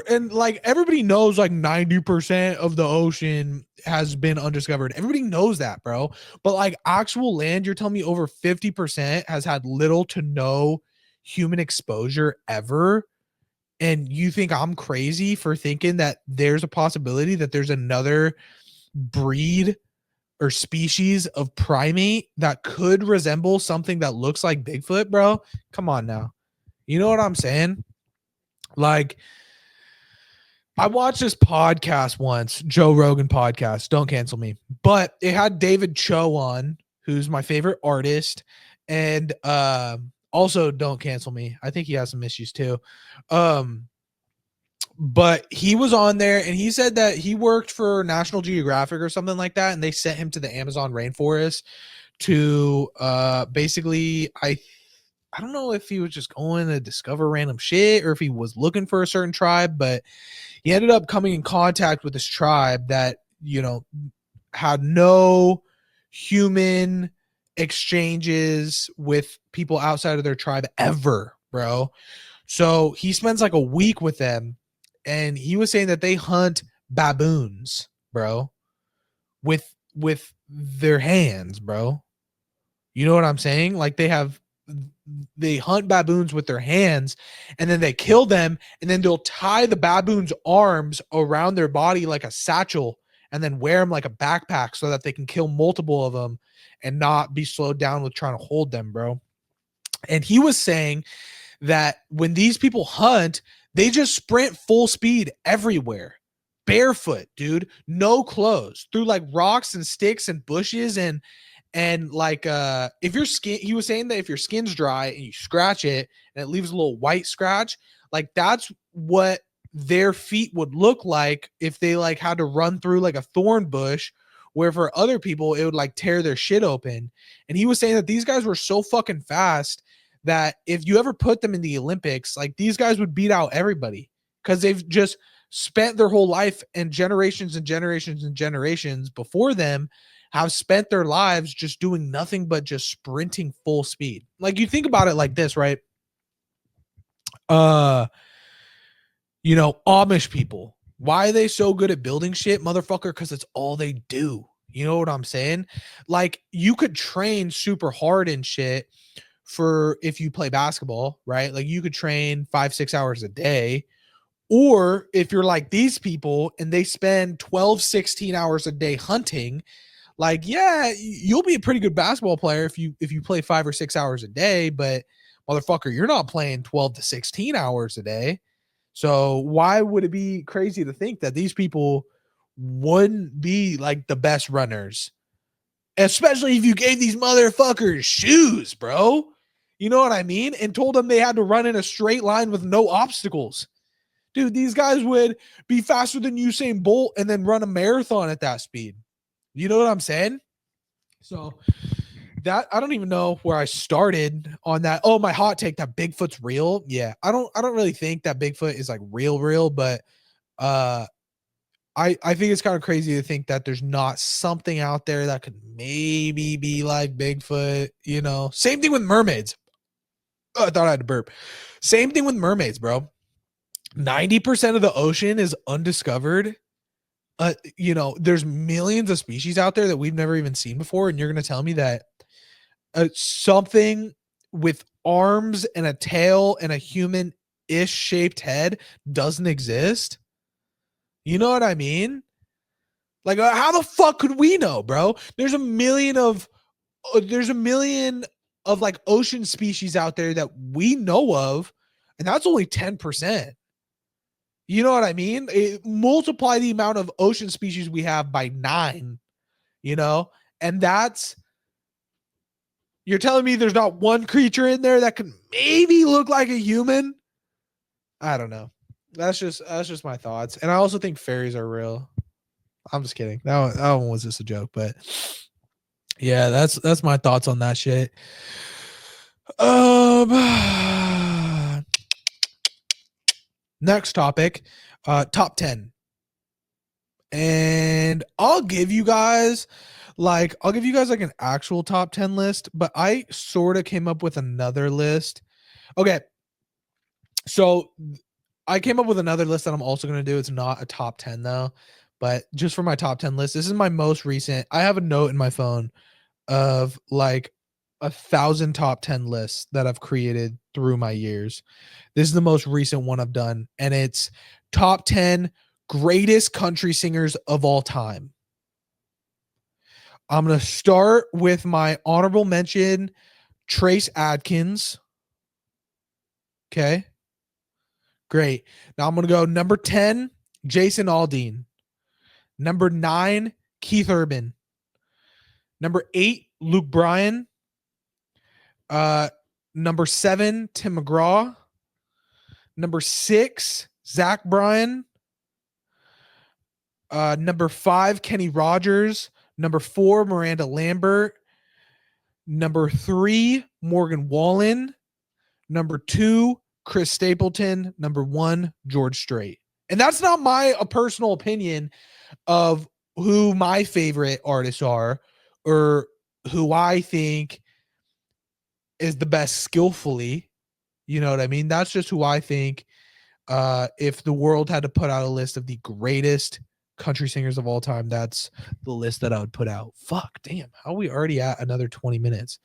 And like everybody knows like 90% of the ocean has been undiscovered. Everybody knows that, bro. But like actual land, you're telling me over 50% has had little to no human exposure ever. And you think I'm crazy for thinking that there's a possibility that there's another breed or species of primate that could resemble something that looks like Bigfoot, bro. Come on now. You know what I'm saying? Like, I watched this podcast once, Joe Rogan podcast. Don't cancel me. But it had David Cho on, who's my favorite artist. And also don't cancel me. I think he has some issues too. But he was on there and he said that he worked for National Geographic or something like that, and they sent him to the Amazon rainforest to basically I don't know if he was just going to discover random shit or if he was looking for a certain tribe, but he ended up coming in contact with this tribe that, you know, had no human exchanges with people outside of their tribe ever, bro. So he spends like a week with them, and he was saying that they hunt baboons, bro, with their hands, bro. You know what I'm saying? Like they hunt baboons with their hands, and then they kill them, and then they'll tie the baboon's arms around their body like a satchel, and then wear them like a backpack so that they can kill multiple of them and not be slowed down with trying to hold them, bro. And he was saying that when these people hunt, they just sprint full speed everywhere, barefoot, dude, no clothes, through like rocks and sticks and bushes, and like if your skin, he was saying that if your skin's dry and you scratch it and it leaves a little white scratch, like that's what their feet would look like if they like had to run through like a thorn bush, where for other people it would like tear their shit open. And he was saying that these guys were so fucking fast that if you ever put them in the Olympics, like these guys would beat out everybody because they've just spent their whole life, and generations and generations and generations before them have spent their lives just doing nothing but just sprinting full speed. Like, you think about it like this, right? You know, Amish people, why are they so good at building shit, motherfucker? Because it's all they do. You know what I'm saying? Like, you could train super hard and shit for if you play basketball, right? Like, you could train 5-6 hours a day. Or if you're like these people and they spend 12-16 hours a day hunting, like, yeah, you'll be a pretty good basketball player if you play 5 or 6 hours a day, but motherfucker, you're not playing 12 to 16 hours a day. So why would it be crazy to think that these people wouldn't be like the best runners? Especially if you gave these motherfuckers shoes, bro. You know what I mean? And told them they had to run in a straight line with no obstacles. Dude, these guys would be faster than Usain Bolt and then run a marathon at that speed. You know what I'm saying? So that, I don't even know where I started on that. Oh, my hot take that Bigfoot's real. Yeah. I don't really think that Bigfoot is like real, but I think it's kind of crazy to think that there's not something out there that could maybe be like Bigfoot, you know. Same thing with mermaids. Oh, I thought I had to burp. Same thing with mermaids, bro. 90% of the ocean is undiscovered. You know, there's millions of species out there that we've never even seen before, and you're going to tell me that something with arms and a tail and a human-ish shaped head doesn't exist? You know what I mean? Like, how the fuck could we know, bro? There's a million of like ocean species out there that we know of, and that's only 10%. You know what I mean? Multiply the amount of ocean species we have by 9, you know? And you're telling me there's not one creature in there that could maybe look like a human? I don't know. That's just my thoughts. And I also think fairies are real. I'm just kidding. That one was just a joke, but yeah, that's my thoughts on that shit. Next topic, top 10. And I'll give you guys like an actual top 10 list, but I sort of came up with another list. Okay. So I came up with another list that I'm also going to do. It's not a top 10 though, but just for my top 10 list, this is my most recent. I have a note in my phone of like 1,000 top 10 lists that I've created through my years. This is the most recent one I've done, and it's top 10 greatest country singers of all time. I'm going to start with my honorable mention, Trace Adkins. Okay. Great. Now I'm going to go number 10, Jason Aldean. Number 9, Keith Urban. Number 8, Luke Bryan. Number 7, Tim McGraw. Number 6, Zach Bryan. Number 5, Kenny Rogers. Number 4, Miranda Lambert. Number 3, Morgan Wallen. Number 2, Chris Stapleton. Number 1, George Strait. And that's not my personal opinion of who my favorite artists are or who I think is the best skillfully. You know what I mean? That's just who I think. If the world had to put out a list of the greatest country singers of all time, that's the list that I would put out. Fuck, damn. How are we already at another 20 minutes?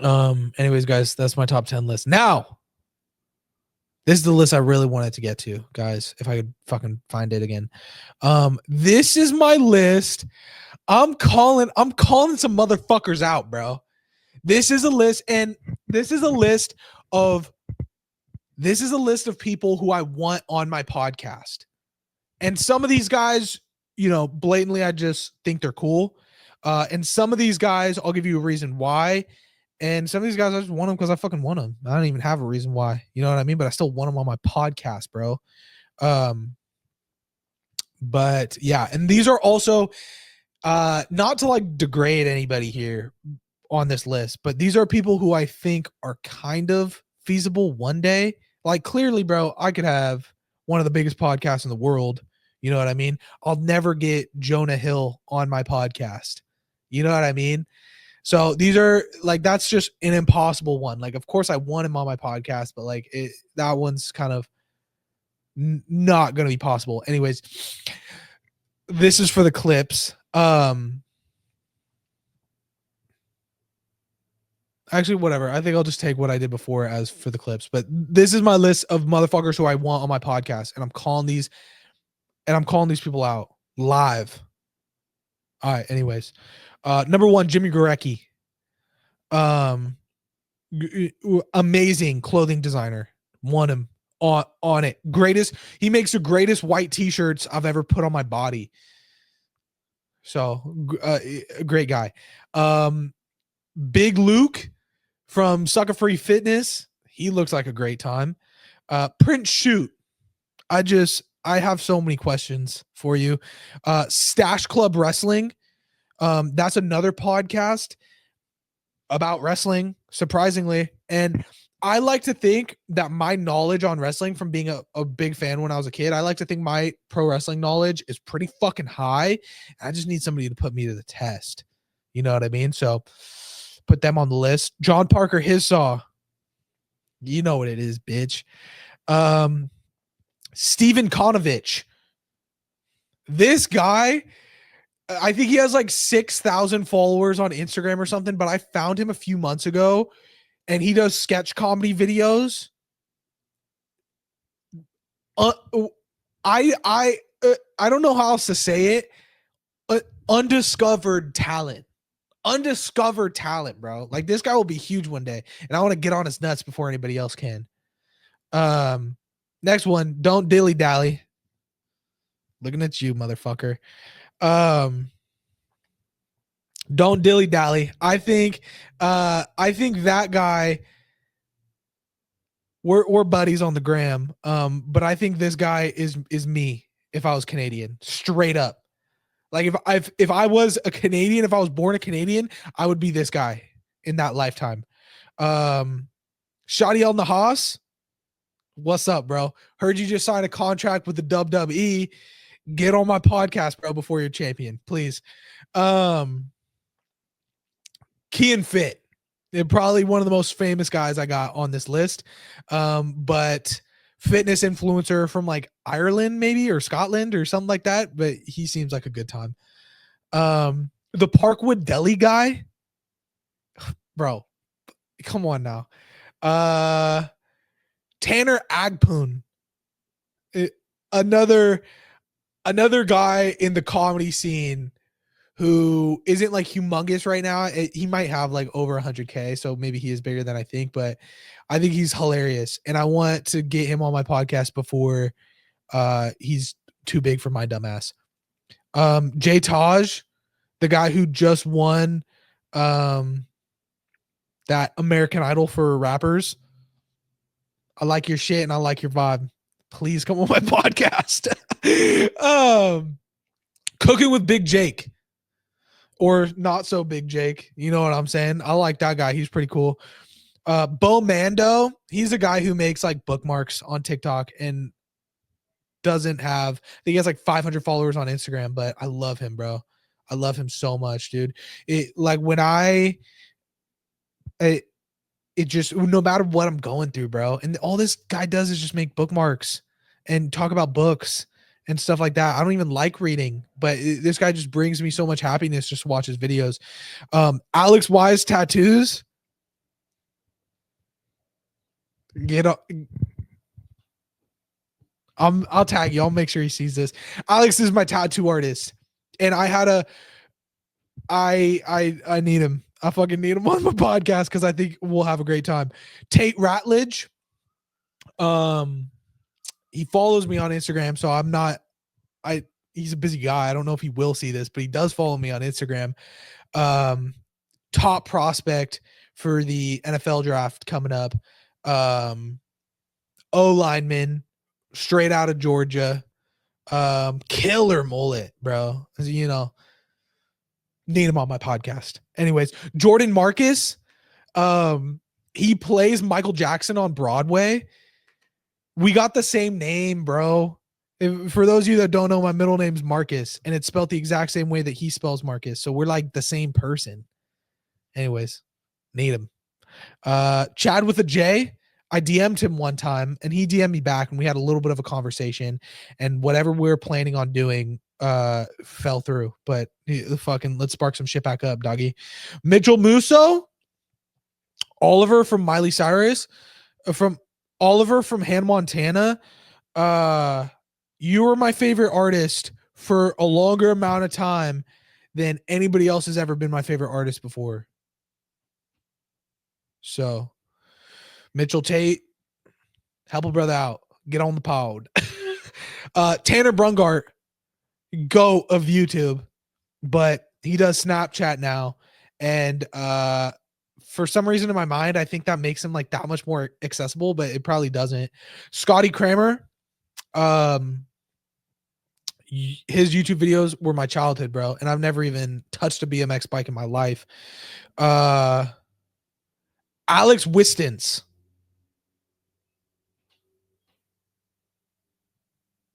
Anyways, guys, that's my top 10 list. Now, this is the list I really wanted to get to, guys, if I could fucking find it again. This is my list. I'm calling some motherfuckers out, bro. This is a list, and this is a list of people who I want on my podcast. And some of these guys, you know, blatantly, I just think they're cool. And some of these guys, I'll give you a reason why. And some of these guys, I just want them because I fucking want them. I don't even have a reason why. You know what I mean? But I still want them on my podcast, bro. But yeah, and these are also not to like degrade anybody here on this list, but these are people who I think are kind of feasible one day. Like clearly, bro, I could have one of the biggest podcasts in the world. You know what I mean? I'll never get Jonah Hill on my podcast. You know what I mean? So these are like, that's just an impossible one. Like, of course I want him on my podcast, but like that one's kind of not going to be possible. Anyways, this is for the clips. Actually, whatever. I think I'll just take what I did before as for the clips. But this is my list of motherfuckers who I want on my podcast, and I'm calling these people out live. All right. Anyways, number 1, Jimmy Gurecki. Amazing clothing designer. Want him on it. Greatest. He makes the greatest white t-shirts I've ever put on my body. So, great guy. Big Luke from Sucker Free Fitness. He looks like a great time. Prince Shoot. I have so many questions for you. Stash Club Wrestling. That's another podcast about wrestling, surprisingly. And I like to think that my knowledge on wrestling from being a big fan when I was a kid, I like to think my pro wrestling knowledge is pretty fucking high. I just need somebody to put me to the test. You know what I mean? So put them on the list. John Parker Hissaw. You know what it is, bitch. Steven Konovich. This guy, I think he has like 6,000 followers on Instagram or something, but I found him a few months ago and he does sketch comedy videos. I don't know how else to say it. Undiscovered talent, bro. Like this guy will be huge one day, and I want to get on his nuts before anybody else can. Next one, don't dilly dally. Looking at you, motherfucker. Don't dilly dally. I think that guy. We're buddies on the gram. But I think this guy is me if I was Canadian, straight up. Like if I was a Canadian, if I was born a Canadian, I would be this guy in that lifetime. Shadi El Nahas, what's up, bro? Heard you just signed a contract with the WWE. Get on my podcast, bro, before you're champion, please. Key and Fit. They're probably one of the most famous guys I got on this list. But fitness influencer from like Ireland, maybe, or Scotland or something like that. But he seems like a good time. The Parkwood Deli guy, bro, come on now. Tanner Agpoon, another guy in the comedy scene who isn't like humongous right now. He might have like over 100K, so maybe he is bigger than I think, but I think he's hilarious, and I want to get him on my podcast before he's too big for my dumb ass. Jay Taj, the guy who just won that American Idol for rappers. I like your shit and I like your vibe. Please come on my podcast. Cooking with Big Jake, or not so Big Jake. You know what I'm saying? I like that guy. He's pretty cool. Bo Mando, he's a guy who makes like bookmarks on TikTok and doesn't have, I think he has like 500 followers on Instagram, but I love him, bro. I love him so much, dude. It like when it just, no matter what I'm going through, bro. And all this guy does is just make bookmarks and talk about books and stuff like that. I don't even like reading, but this guy just brings me so much happiness just to watch his videos. Alex Wise Tattoos. Get up. I'll tag you. I'll make sure he sees this. Alex is my tattoo artist, and I need him. I fucking need him on my podcast because I think we'll have a great time. Tate Ratledge. He follows me on Instagram, so I'm not. He's a busy guy. I don't know if he will see this, but he does follow me on Instagram. Top prospect for the NFL draft coming up. O lineman, straight out of Georgia. Killer mullet, bro. You know, need him on my podcast. Anyways, Jordan Marcus. He plays Michael Jackson on Broadway. We got the same name, bro. For those of you that don't know, my middle name's Marcus, and it's spelled the exact same way that he spells Marcus. So we're like the same person. Anyways, need him. Chad with a J. I DM'd him one time, and he DM'd me back, and we had a little bit of a conversation. And whatever we were planning on doing fell through. But fucking let's spark some shit back up, doggy. Mitchell Musso. Oliver from Miley Cyrus. From Oliver from Han Montana. You were my favorite artist for a longer amount of time than anybody else has ever been my favorite artist before. So, Mitchell Tate, help a brother out. Get on the pod. Tanner Brungart, GOAT of YouTube, but he does Snapchat now. And for some reason in my mind, I think that makes him like that much more accessible, but it probably doesn't. Scotty Kramer, his YouTube videos were my childhood, bro, and I've never even touched a BMX bike in my life. Alex Wistons.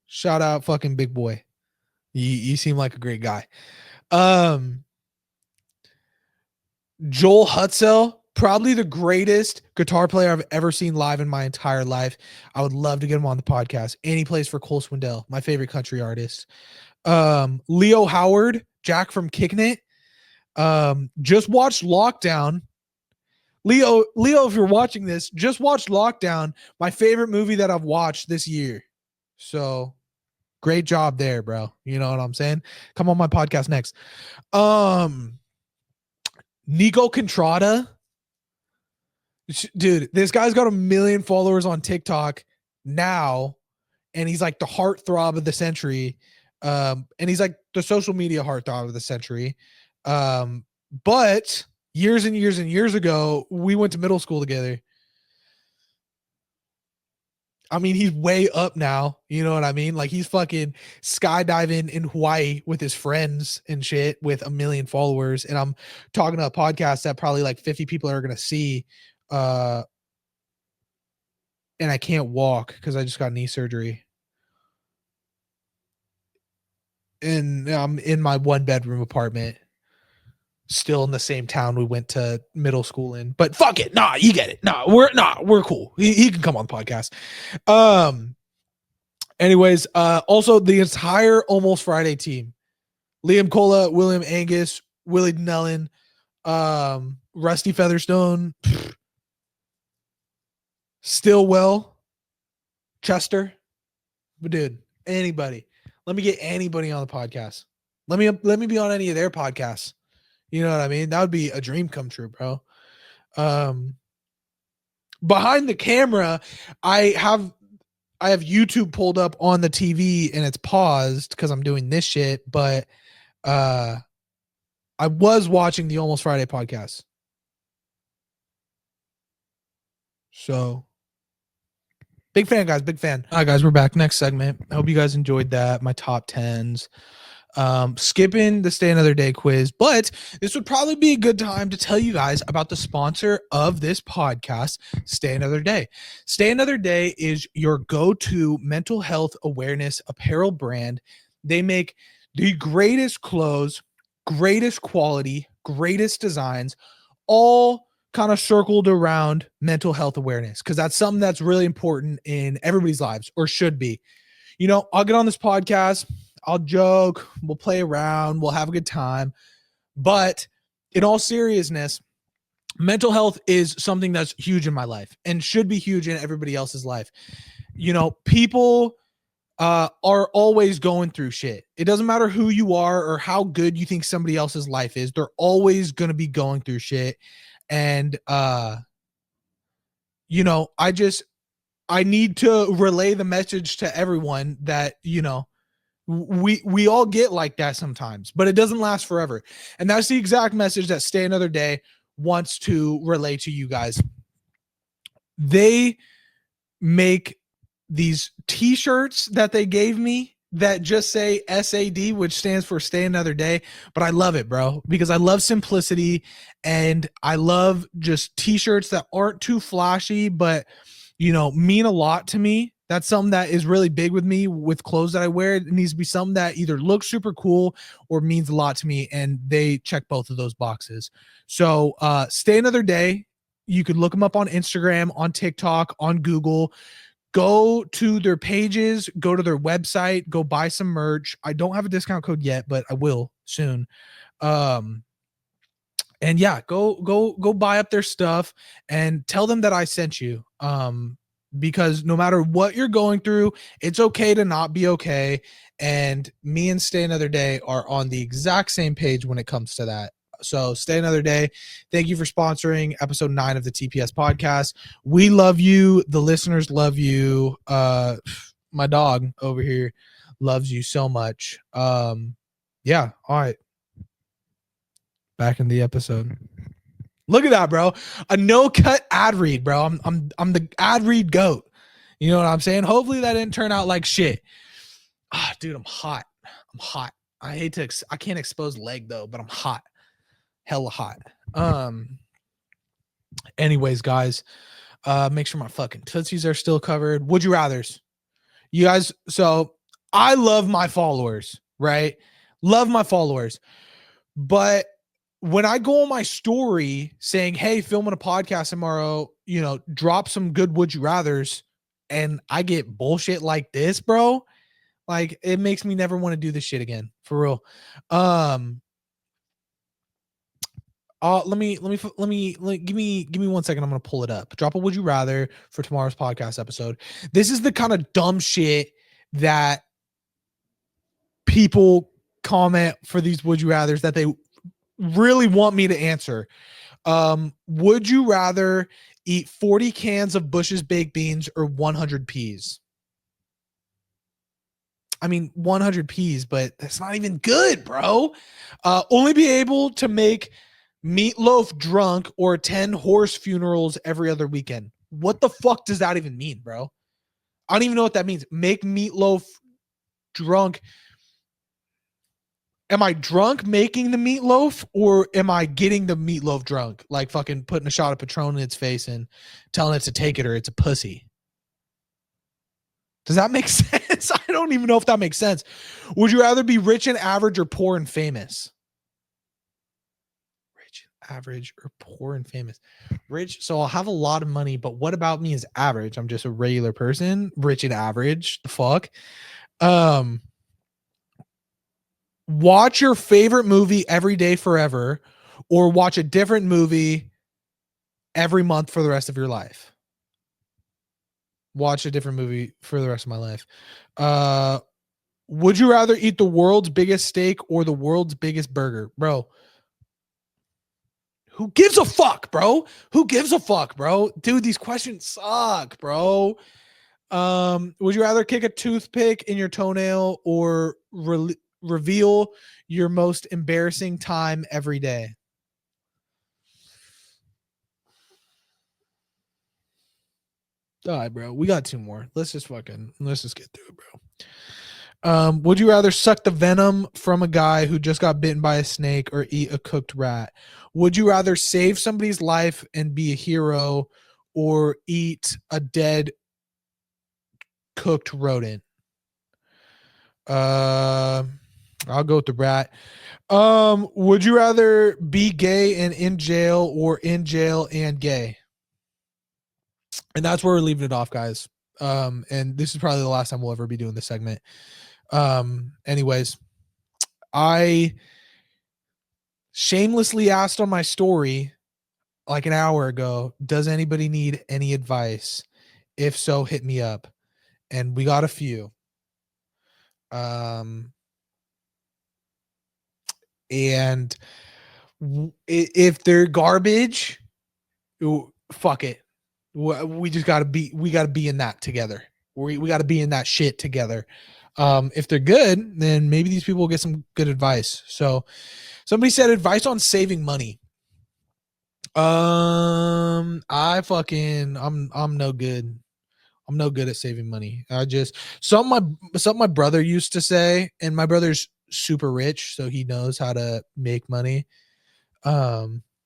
Shout out fucking big boy. You seem like a great guy. Joel Hutzel, probably the greatest guitar player I've ever seen live in my entire life. I would love to get him on the podcast. And he plays for Cole Swindell, my favorite country artist. Leo Howard, Jack from Kicking It. Just watched Lockdown. Leo, if you're watching this, just watch Lockdown, my favorite movie that I've watched this year. So great job there, bro. You know what I'm saying? Come on my podcast next. Nico Contrada. Dude, this guy's got 1 million followers on TikTok now, and he's like the heartthrob of the century. And he's like the social media heartthrob of the century. But years and years and years ago, we went to middle school together. I mean, he's way up now. You know what I mean? Like he's fucking skydiving in Hawaii with his friends and shit with 1 million followers. And I'm talking to a podcast that probably like 50 people are going to see. And I can't walk because I just got knee surgery. And I'm in my 1-bedroom apartment, still in the same town we went to middle school in. But fuck it. Nah, you get it. We're cool. He can come on the podcast. Anyways, also the entire Almost Friday team. Liam Cola, William Angus, Willie Nellen, Rusty Featherstone, Stillwell, Chester. But dude, anybody. Let me get anybody on the podcast. Let me be on any of their podcasts. You know what I mean? That would be a dream come true, bro. Behind the camera, I have YouTube pulled up on the TV and it's paused because I'm doing this shit, but I was watching the Almost Friday podcast. So big fan, guys. Big fan. All right, guys, we're back. Next segment. I hope you guys enjoyed that. My top 10s. Skipping the Stay Another Day quiz, but this would probably be a good time to tell you guys about the sponsor of this podcast, Stay Another Day. Stay Another Day is your go-to mental health awareness apparel brand. They make the greatest clothes, greatest quality, greatest designs, all kind of circled around mental health awareness, because that's something that's really important in everybody's lives, or should be. You know, I'll get on this podcast, I'll joke, we'll play around, we'll have a good time. But in all seriousness, mental health is something that's huge in my life and should be huge in everybody else's life. You know, people are always going through shit. It doesn't matter who you are or how good you think somebody else's life is. They're always going to be going through shit. And, you know, I need to relay the message to everyone that, you know, we all get like that sometimes, but it doesn't last forever. And that's the exact message that Stay Another Day wants to relay to you guys. They make these t-shirts that they gave me that just say SAD, which stands for Stay Another Day. But I love it, bro, because I love simplicity and I love just t-shirts that aren't too flashy, but, you know, mean a lot to me. That's something that is really big with me with clothes that I wear. It needs to be something that either looks super cool or means a lot to me. And they check both of those boxes. So Stay Another Day. You could look them up on Instagram, on TikTok, on Google. Go to their pages, go to their website, go buy some merch. I don't have a discount code yet, but I will soon. And yeah, go buy up their stuff and tell them that I sent you. Because no matter what you're going through, it's okay to not be okay. And me and Stay Another Day are on the exact same page when it comes to that. So Stay Another Day, thank you for sponsoring episode 9 of the TPS podcast. We love you. The listeners love you. My dog over here loves you so much. Yeah. All right. Back in the episode. Look at that, bro. A no-cut ad read, bro. I'm the ad read goat. You know what I'm saying? Hopefully that didn't turn out like shit. Dude, I'm hot. I'm hot. I can't expose leg though, but I'm hot. Hella hot. Anyways, guys, make sure my fucking tootsies are still covered. Would you rathers? You guys, so I love my followers, right? Love my followers. But when I go on my story saying, hey, filming a podcast tomorrow, you know, drop some good would you rathers, and I get bullshit like this, bro, like it makes me never want to do this shit again, for real. Let me give me 1 second. I'm gonna pull it up. Drop a would you rather for tomorrow's podcast episode. This is the kind of dumb shit that people comment for these would you rathers that they really want me to answer. Would you rather eat 40 cans of Bush's baked beans or 100 peas? I mean, 100 peas, but that's not even good, bro. Only be able to make meatloaf drunk or attend horse funerals every other weekend. What the fuck does that even mean, bro? I don't even know what that means. Make meatloaf drunk. Am I drunk making the meatloaf, or am I getting the meatloaf drunk? Like fucking putting a shot of Patron in its face and telling it to take it or it's a pussy. Does that make sense? I don't even know if that makes sense. Would you rather be rich and average or poor and famous? Rich and average or poor and famous? Rich, so I'll have a lot of money, but what about me is average? I'm just a regular person. Rich and average. The fuck? Watch your favorite movie every day forever, or watch a different movie every month for the rest of your life. Watch a different movie for the rest of my life. Would you rather eat the world's biggest steak or the world's biggest burger? Bro, who gives a fuck, bro? Who gives a fuck, bro? Dude, these questions suck, bro. Would you rather kick a toothpick in your toenail or reveal your most embarrassing time every day? All right, bro. We got two more. Let's just get through it, bro. Would you rather suck the venom from a guy who just got bitten by a snake or eat a cooked rat? Would you rather save somebody's life and be a hero or eat a dead cooked rodent? I'll go with the rat. Would you rather be gay and in jail or in jail and gay? And that's where we're leaving it off, guys. And this is probably the last time we'll ever be doing this segment. Anyways, I shamelessly asked on my story like an hour ago, does anybody need any advice? If so, hit me up. And we got a few. And if they're garbage, fuck it. We just gotta be in that together. We gotta be in that shit together. If they're good, then maybe these people will get some good advice. So somebody said advice on saving money. I'm no good. I'm no good at saving money. I just something my brother used to say, and my brother's super rich, so he knows how to make money.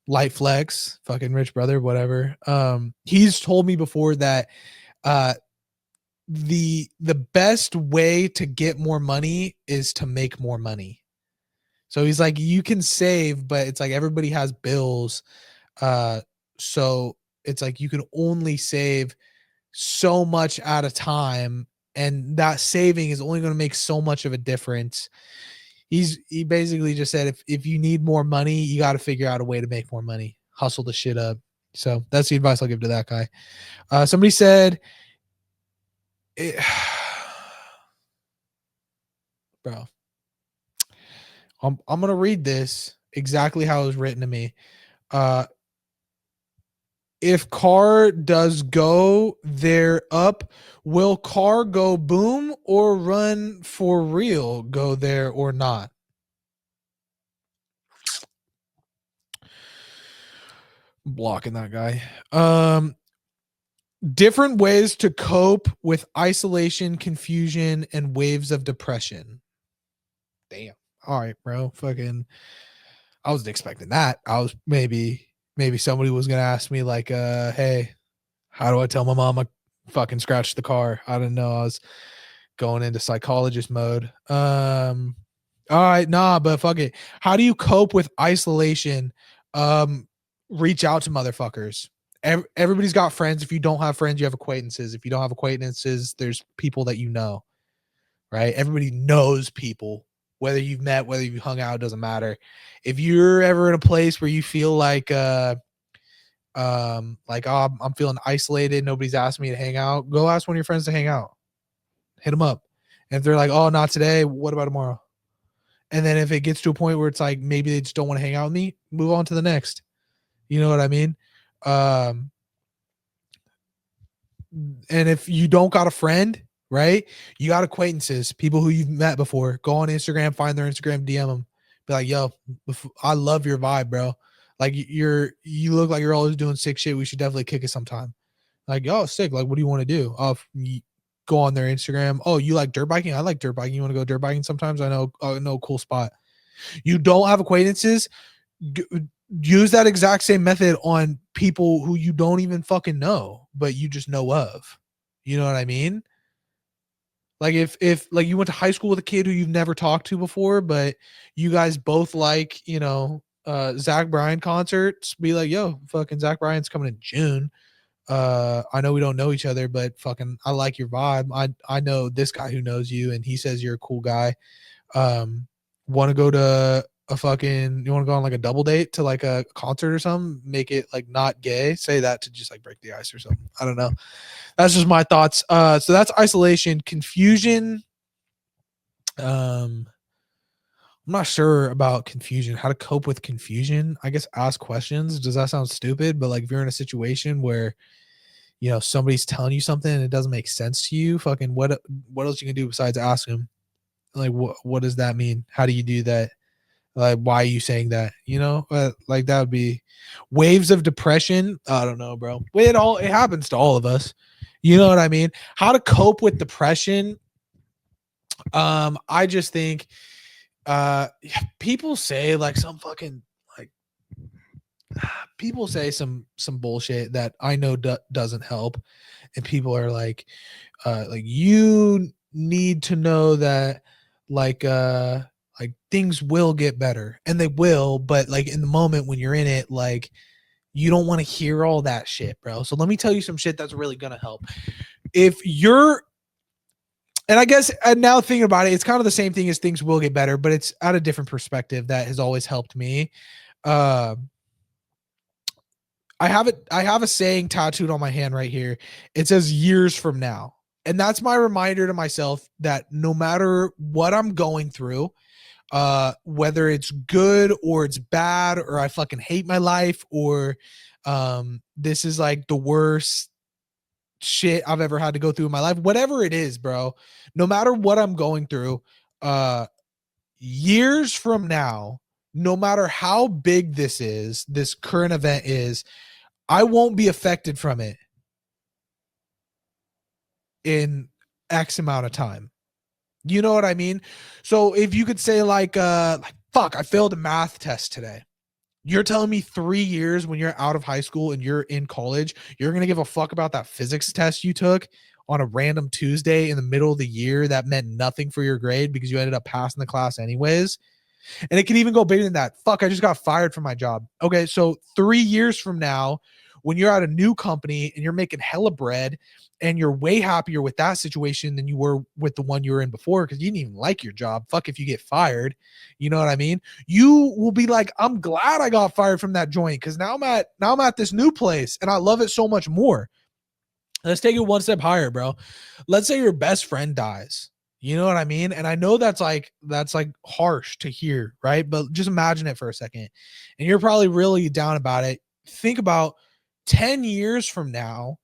Light flex, fucking rich brother, whatever. He's told me before that the best way to get more money is to make more money. So he's like, you can save, but it's like everybody has bills. So it's like you can only save so much at a time, and that saving is only going to make so much of a difference. He basically just said if you need more money, you got to figure out a way to make more money. Hustle the shit up. So that's the advice I'll give to that guy. Somebody said, bro, I'm gonna read this exactly how it was written to me. If car does go there up, will car go boom or run for real go there or not? I'm blocking that guy. Different ways to cope with isolation, confusion, and waves of depression. Damn. All right, bro. Fucking I wasn't expecting that. I was maybe somebody was gonna ask me like, hey, how do I tell my mom I fucking scratched the car? I didn't know I was going into psychologist mode. All right, nah, but fuck it. How do you cope with isolation? Reach out to motherfuckers. Everybody's got friends. If you don't have friends, you have acquaintances. If you don't have acquaintances, there's people that you know, right? Everybody knows people. Whether you've met, whether you've hung out, doesn't matter. If you're ever in a place where you feel like oh, I'm feeling isolated, nobody's asked me to hang out, go ask one of your friends to hang out. Hit them up. And if they're like, oh, not today, what about tomorrow? And then if it gets to a point where it's like maybe they just don't want to hang out with me, move on to the next. You know what I mean? And if you don't got a friend, right? You got acquaintances, people who you've met before. Go on Instagram, find their Instagram, DM them. Be like, yo, I love your vibe, bro. Like you look like you're always doing sick shit. We should definitely kick it sometime. Like, oh, sick. Like, what do you want to do? Go on their Instagram. Oh, you like dirt biking? I like dirt biking. You want to go dirt biking sometimes? I know a cool spot. You don't have acquaintances? Use that exact same method on people who you don't even fucking know, but you just know of. You know what I mean? Like if like you went to high school with a kid who you've never talked to before, but you guys both like, Zach Bryan concerts, be like, yo, fucking Zach Bryan's coming in June. I know we don't know each other, but fucking I like your vibe. I know this guy who knows you and he says you're a cool guy. Want to go to you want to go on like a double date to like a concert or something, make it like not gay, say that to just like break the ice or something. I don't know. That's just my thoughts. So that's isolation. Confusion. Um, I'm not sure about confusion, how to cope with confusion. I guess ask questions. Does that sound stupid? But like if you're in a situation where somebody's telling you something and it doesn't make sense to you, fucking what else you can do besides ask them? Like what does that mean? How do you do that? Like why are you saying that? Like that would be waves of depression. I don't know, bro. It happens to all of us. You know what I mean? How to cope with depression. I just think people say like some fucking like people say some bullshit that I know doesn't help, and people are like you need to know that like like things will get better, and they will, but like in the moment when you're in it, like you don't want to hear all that shit, bro. So let me tell you some shit that's really gonna help. If you're And I guess now thinking about it, it's kind of the same thing as things will get better, but it's at a different perspective that has always helped me. Uh, I have it. I have a saying tattooed on my hand right here. It says "years from now," and that's my reminder to myself that no matter what I'm going through, whether it's good or it's bad, or I fucking hate my life, or this is like the worst shit I've ever had to go through in my life, whatever it is, bro, no matter what I'm going through, uh, years from now, no matter how big this current event is, I won't be affected from it in X amount of time. You know what I mean? So if you could say like fuck, I failed a math test today. You're telling me 3 years when you're out of high school and you're in college, you're going to give a fuck about that physics test you took on a random Tuesday in the middle of the year that meant nothing for your grade because you ended up passing the class anyways? And it can even go bigger than that. Fuck, I just got fired from my job. Okay, so 3 years from now, when you're at a new company and you're making hella bread and you're way happier with that situation than you were with the one you were in before because you didn't even like your job. Fuck if you get fired. You know what I mean? You will be like, I'm glad I got fired from that joint because now I'm at this new place and I love it so much more. Let's take it one step higher, bro. Let's say your best friend dies. You know what I mean? And I know that's like harsh to hear, right? But just imagine it for a second. And you're probably really down about it. Think about 10 years from now,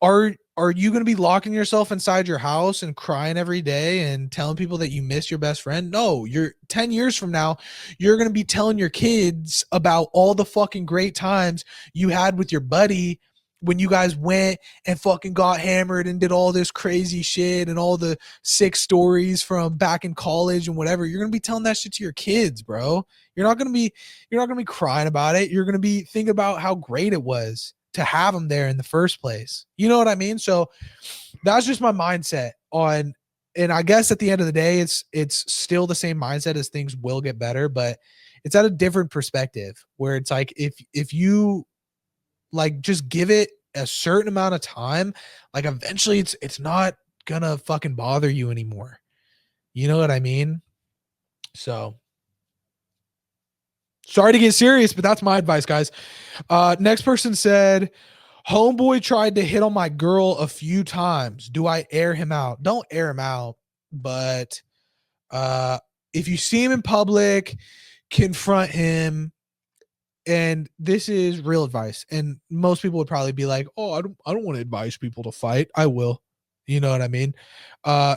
are you going to be locking yourself inside your house and crying every day and telling people that you miss your best friend? No, you're 10 years from now, you're going to be telling your kids about all the fucking great times you had with your buddy when you guys went and fucking got hammered and did all this crazy shit and all the sick stories from back in college and whatever. You're going to be telling that shit to your kids, bro. You're not going to be crying about it. You're going to be thinking about how great it was to have them there in the first place. You know what I mean? So that's just my mindset on, and I guess at the end of the day, it's still the same mindset as things will get better, but it's at a different perspective where it's like if you like just give it a certain amount of time, like eventually it's not gonna fucking bother you anymore. You know what I mean? So sorry to get serious, but that's my advice, guys. Next person said, homeboy tried to hit on my girl a few times. Do I air him out? Don't air him out, but uh if you see him in public, confront him. And this is real advice. And most people would probably be like, "Oh, I don't want to advise people to fight." I will. You know what I mean? Uh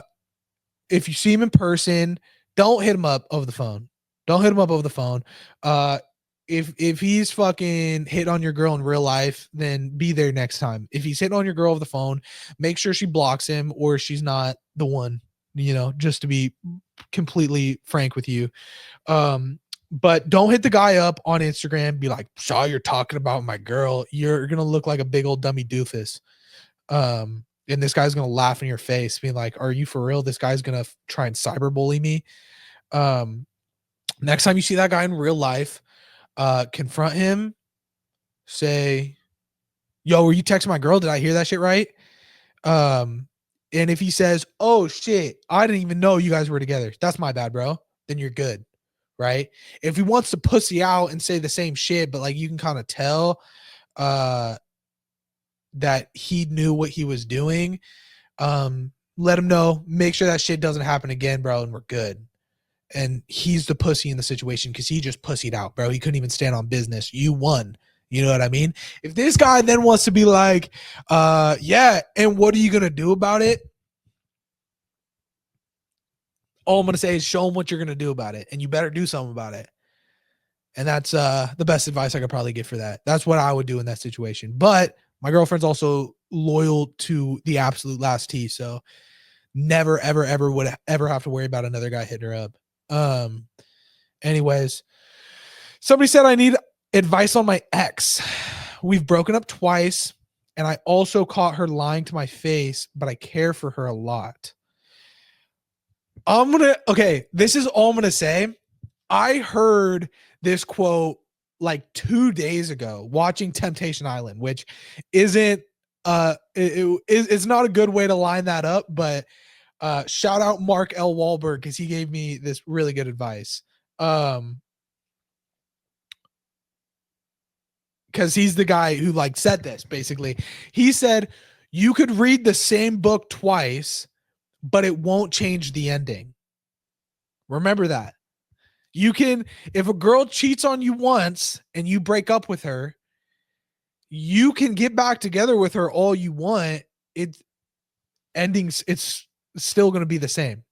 if you see him in person, don't hit him up over the phone. Don't hit him up over the phone. Uh, if he's fucking hit on your girl in real life, then be there next time. If he's hitting on your girl over the phone, make sure she blocks him or she's not the one. Just to be completely frank with you. But don't hit the guy up on Instagram. Be like, "Shaw, you're talking about my girl." You're gonna look like a big old dummy doofus. And this guy's gonna laugh in your face, being like, "Are you for real? This guy's gonna try and cyberbully me." Um, Next time you see that guy in real life, confront him. Say, "Yo, were you texting my girl? Did I hear that shit right?" Um, and if he says, "Oh shit, I didn't even know you guys were together. That's my bad, bro," then you're good, right? If he wants to pussy out and say the same shit, but like you can kind of tell, uh, that he knew what he was doing, let him know, make sure that shit doesn't happen again, bro, and we're good. And he's the pussy in the situation because he just pussied out, bro. He couldn't even stand on business. You won. You know what I mean? If this guy then wants to be like, yeah, and what are you going to do about it? All I'm going to say is show him what you're going to do about it, and you better do something about it. And that's the best advice I could probably give for that. That's what I would do in that situation. But my girlfriend's also loyal to the absolute last T, so never, ever, ever would ever have to worry about another guy hitting her up. Anyways, somebody said I need advice on my ex. We've broken up twice, and I also caught her lying to my face, but I care for her a lot. This is all I'm gonna say. I heard this quote like 2 days ago watching Temptation Island, which isn't it's not a good way to line that up, but shout out Mark L. Wahlberg because he gave me this really good advice. Because he's the guy who like said this basically. He said you could read the same book twice, but it won't change the ending. Remember that. You can, if a girl cheats on you once and you break up with her, you can get back together with her all you want. It's still going to be the same.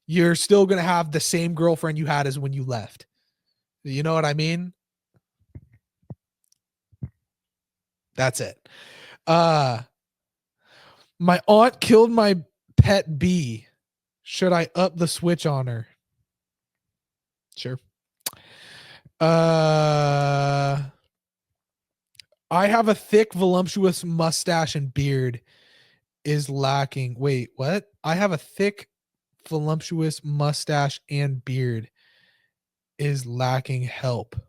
You're still going to have the same girlfriend you had as when you left. You know what I mean? That's it. My aunt killed my pet bee. Should I up the switch on her? Sure. I have a thick, voluptuous mustache and beard is lacking. Wait, what? I have a thick, voluptuous mustache and beard is lacking help.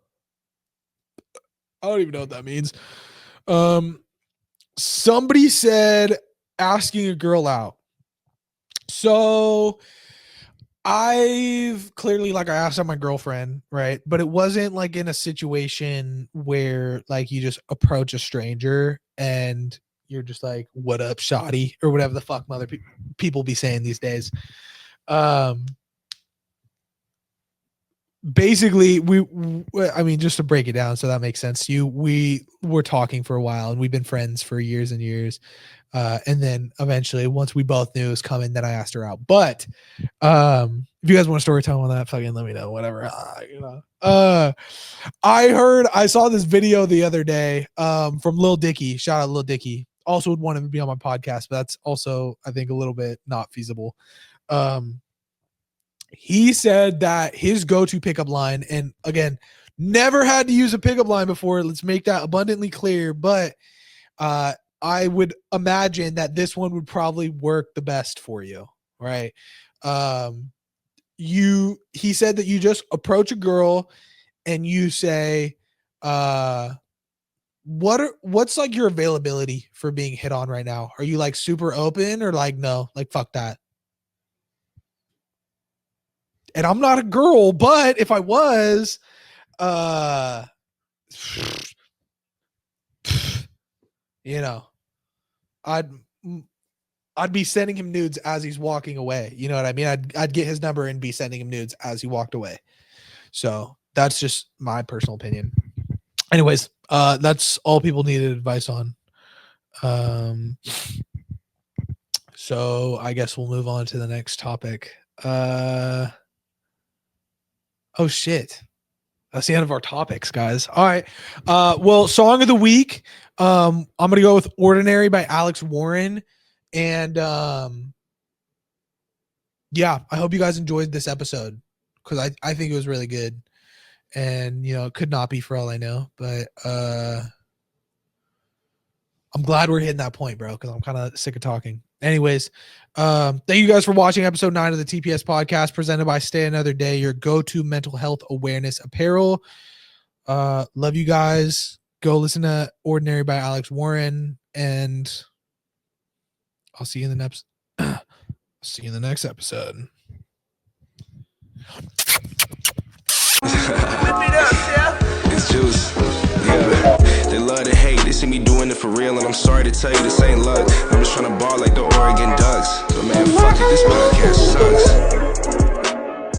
I don't even know what that means. Somebody said asking a girl out. So I've clearly, like, I asked out my girlfriend, right? But it wasn't like in a situation where like you just approach a stranger and you're just like, what up, shoddy, or whatever the fuck mother people be saying these days. Basically, I mean, just to break it down so that makes sense to you, we were talking for a while and we've been friends for years and years. And then eventually, once we both knew it was coming, then I asked her out. But if you guys want a story time on that, fucking let me know. Whatever. I saw this video the other day from Lil Dicky. Shout out Lil Dicky. Also would want him to be on my podcast, but that's also, I think, a little bit not feasible. He said that his go-to pickup line, and again, never had to use a pickup line before. Let's make that abundantly clear. But I would imagine that this one would probably work the best for you, right? He said that you just approach a girl and you say, what's like your availability for being hit on right now? Are you like super open or like, no, like fuck that? And I'm not a girl, but if I was, you know, I'd be sending him nudes as he's walking away. You know what I mean? I'd get his number and be sending him nudes as he walked away. So that's just my personal opinion. Anyways, that's all people needed advice on. So I guess we'll move on to the next topic. Oh shit. That's the end of our topics, guys. All right. Well, song of the week. I'm gonna go with Ordinary by Alex Warren. And yeah, I hope you guys enjoyed this episode because I think it was really good. And you know, it could not be for all I know, but I'm glad we're hitting that point, bro, because I'm kind of sick of talking. Anyways, thank you guys for watching episode 9 of the TPS podcast presented by Stay Another Day, your go-to mental health awareness apparel. Love you guys. Go listen to Ordinary by Alex Warren, and I'll see you in the next episode. It's juice. Yeah. They love to hate. They see me doing it for real, and I'm sorry to tell you this ain't luck. I'm just trying to ball like the Oregon Ducks. But man, fuck it, this podcast sucks.